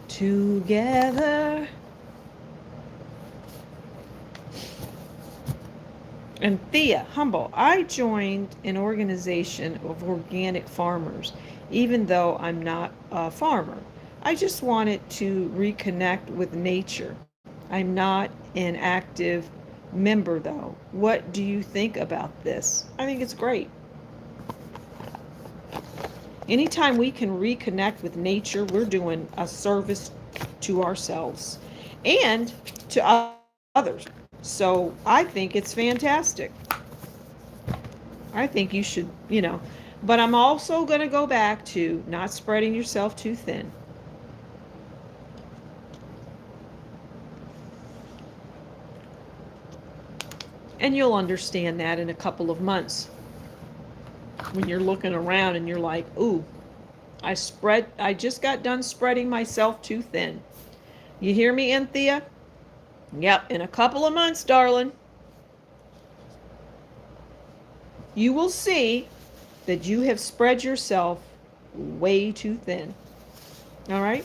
Speaker 1: together. And Thea, Humble, I joined an organization of organic farmers, even though I'm not a farmer. I just wanted to reconnect with nature. I'm not an active member, though. What do you think about this? I think it's great. Anytime we can reconnect with nature, we're doing a service to ourselves and to others. So I think it's fantastic. I think you should, but I'm also going to go back to not spreading yourself too thin. And you'll understand that in a couple of months when you're looking around and you're like, ooh, I just got done spreading myself too thin. You hear me, Anthea? Yep, in a couple of months, darling, you will see that you have spread yourself way too thin. All right?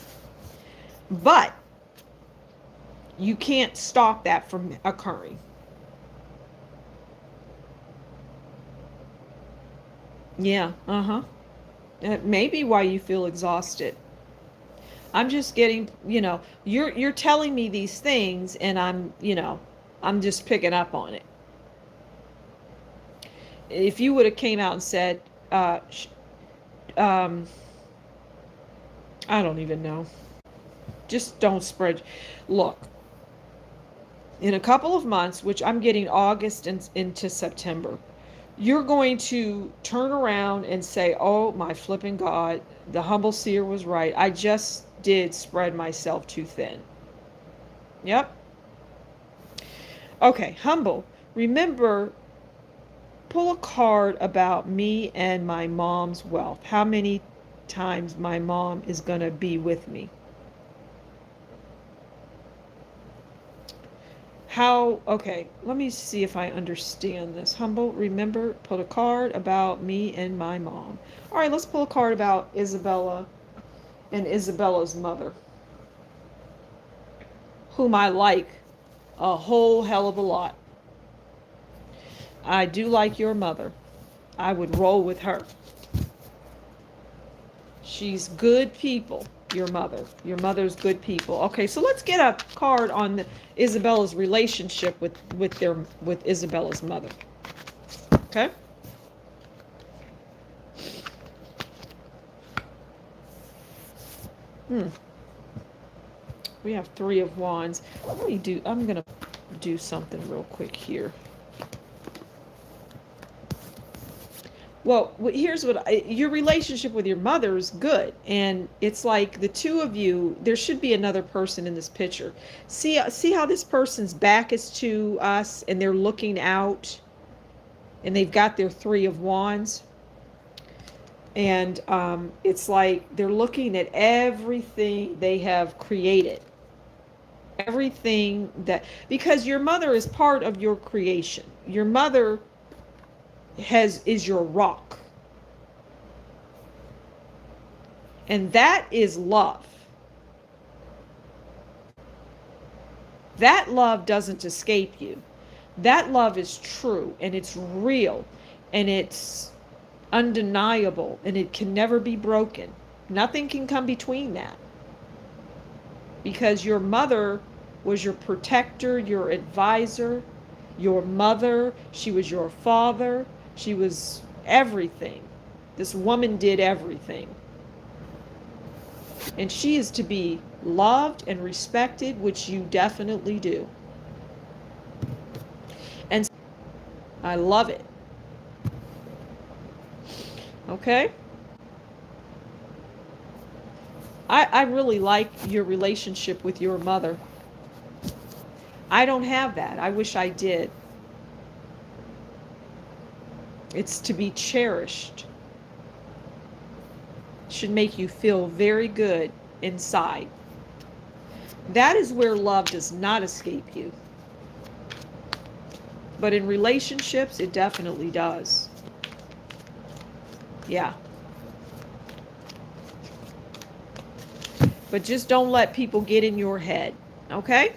Speaker 1: But you can't stop that from occurring. Yeah, That may be why you feel exhausted. I'm just getting, you're telling me these things and I'm just picking up on it. If you would have came out and said, um, I don't even know. Just don't spread. Look, in a couple of months, which I'm getting August and into September, you're going to turn around and say, oh my flipping God, the humble seer was right. I just did spread myself too thin. Yep. Okay, humble. Remember, pull a card about me and my mom's wealth. How many times my mom is going to be with me? Okay, let me see if I understand this. Humble, remember, pull a card about me and my mom. All right, let's pull a card about Isabella and Isabella's mother, whom I like a whole hell of a lot. I do like your mother. I would roll with her. She's good people, your mother. Your mother's good people. Okay, so let's get a card on Isabella's relationship with Isabella's mother. Okay? We have 3 of Wands. I'm going to do something real quick here. Well, here's your relationship with your mother is good, and it's like the two of you. There should be another person in this picture. See how this person's back is to us, and they're looking out, and they've got their 3 of Wands, and it's like they're looking at everything they have created, everything because your mother is part of your creation. Your mother is your rock. And that is love. That love doesn't escape you. That love is true, and it's real, and it's undeniable, and it can never be broken. Nothing can come between that, because your mother was your protector, your advisor, your mother. She was your father. She was everything. This woman did everything. And she is to be loved and respected, which you definitely do. And I love it. Okay? I really like your relationship with your mother. I don't have that. I wish I did. It's to be cherished. It should make you feel very good inside. That is where love does not escape you. But in relationships, it definitely does. Yeah. But just don't let people get in your head. Okay?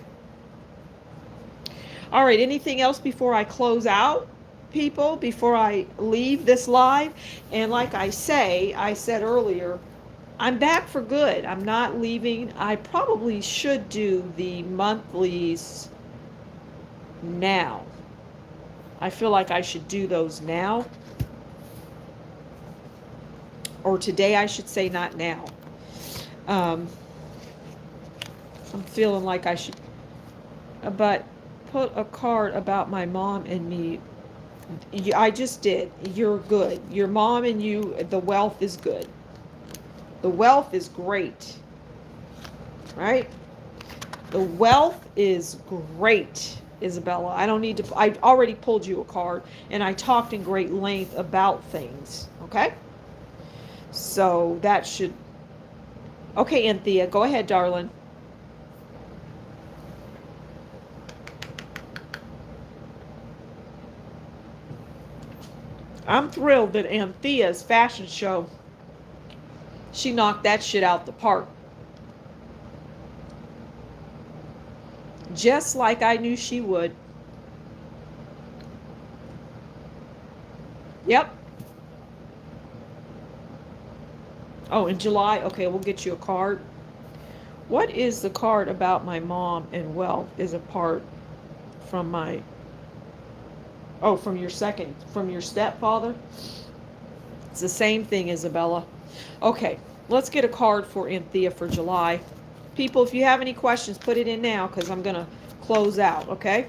Speaker 1: All right. Anything else before I close out, people? Before I leave this live? And like I said earlier, I'm back for good. I'm not leaving. I probably should do the monthlies now. I feel like I should do those now. Or today, I should say, not now. I'm feeling like I should. But put a card about my mom and me. I just did. You're good. Your mom and you, the wealth is good. The wealth is great. Right? The wealth is great, Isabella. I don't need to. I already pulled you a card, and I talked in great length about things. Okay? So that should. Okay, Anthea, go ahead, darling. I'm thrilled that Anthea's fashion show, she knocked that shit out the park. Just like I knew she would. Yep. Oh, in July? Okay, we'll get you a card. What is the card about my mom and wealth is apart from my... Oh, from your stepfather? It's the same thing, Isabella. Okay, let's get a card for Anthea for July. People, if you have any questions, put it in now, because I'm going to close out, okay?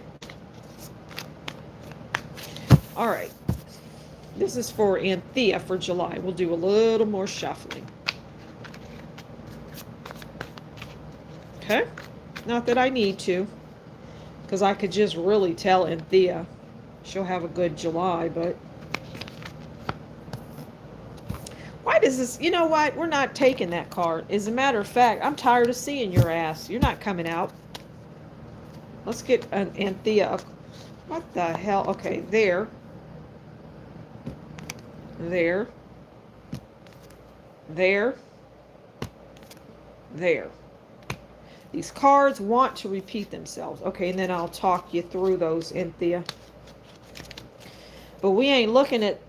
Speaker 1: All right. This is for Anthea for July. We'll do a little more shuffling. Okay? Not that I need to, because I could just really tell Anthea she'll have a good July, but... Why does this... You know what? We're not taking that card. As a matter of fact, I'm tired of seeing your ass. You're not coming out. Let's get an Anthea. What the hell? Okay, there. There. There. There. These cards want to repeat themselves. Okay, and then I'll talk you through those, Anthea. But we ain't looking at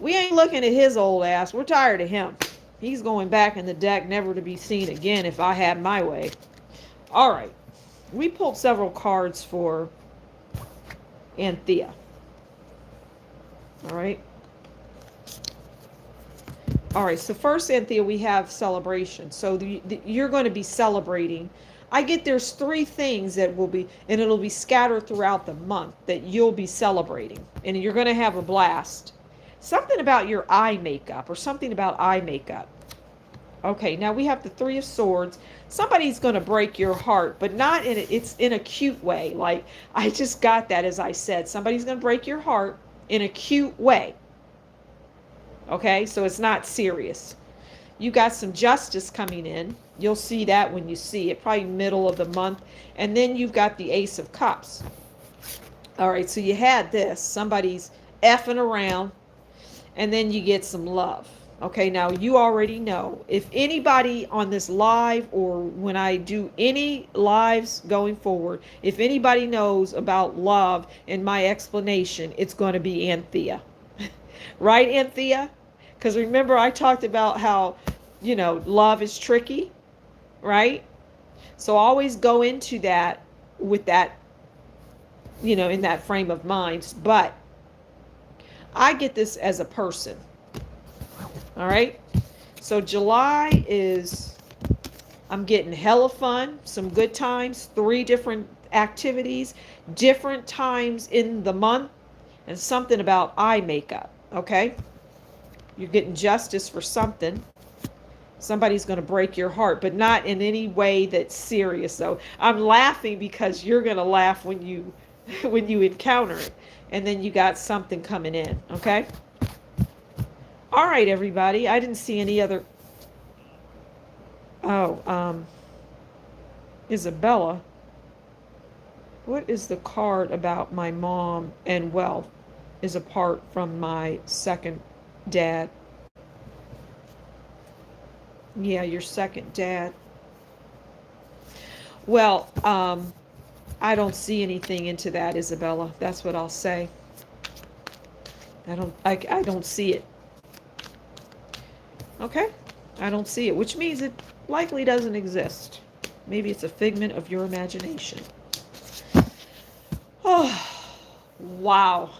Speaker 1: his old ass. We're tired of him. He's going back in the deck, never to be seen again if I had my way. All right. We pulled several cards for Anthea. All right. All right. So first, Anthea, we have celebration. So you're going to be celebrating. I get there's 3 things that will be, and it'll be scattered throughout the month that you'll be celebrating. And you're going to have a blast. Something about your eye makeup or something about eye makeup. Okay, now we have the 3 of Swords. Somebody's going to break your heart, but not in it's in a cute way. Like, I just got that as I said. Somebody's going to break your heart in a cute way. Okay, so it's not serious. You got some justice coming in. You'll see that when you see it, probably middle of the month. And then you've got the Ace of Cups. All right, so you had this. Somebody's effing around. And then you get some love. Okay, now you already know. If anybody on this live or when I do any lives going forward, if anybody knows about love and my explanation, it's going to be Anthea. Right, Anthea? Because remember, I talked about how, love is tricky, right? So always go into that with that, in that frame of mind. But I get this as a person. All right. So July is, I'm getting hella fun, some good times, 3 different activities, different times in the month, and something about eye makeup. Okay. You're getting justice for something. Somebody's going to break your heart, but not in any way that's serious. So I'm laughing because you're going to laugh when you when you encounter it, and then you got something coming in. Okay. All right, everybody. I didn't see any other. Oh, Isabella. What is the card about my mom and wealth is apart from my second dad? Yeah, your second dad. Well, I don't see anything into that, Isabella. That's what I'll say. I don't see it. Okay? I don't see it, which means it likely doesn't exist. Maybe it's a figment of your imagination. Oh, wow.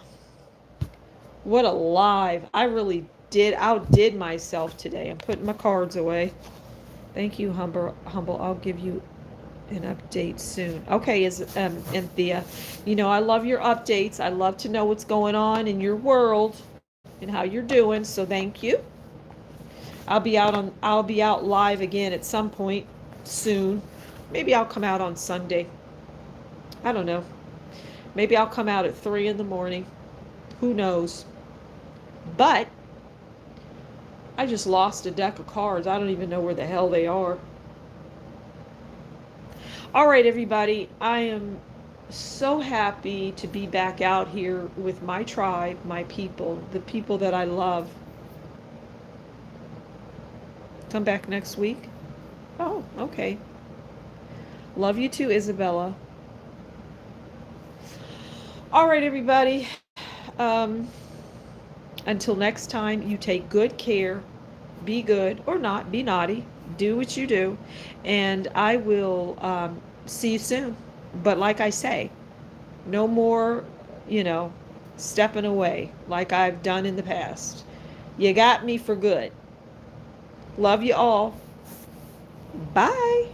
Speaker 1: What a live. I really outdid myself today. I'm putting my cards away. Thank you, Humble. I'll give you an update soon. Okay, Anthea, I love your updates. I love to know what's going on in your world and how you're doing. So thank you. I'll be out live again at some point soon. Maybe I'll come out on Sunday. I don't know. Maybe I'll come out at 3 in the morning. Who knows? But I just lost a deck of cards. I don't even know where the hell they are. All right, everybody. I am so happy to be back out here with my tribe, my people, the people that I love. Come back next week. Oh, okay. Love you too, Isabella. All right, everybody. Until next time, you take good care. Be good or not. Be naughty. Do what you do. And I will see you soon. But like I say, no more, stepping away like I've done in the past. You got me for good. Love you all. Bye.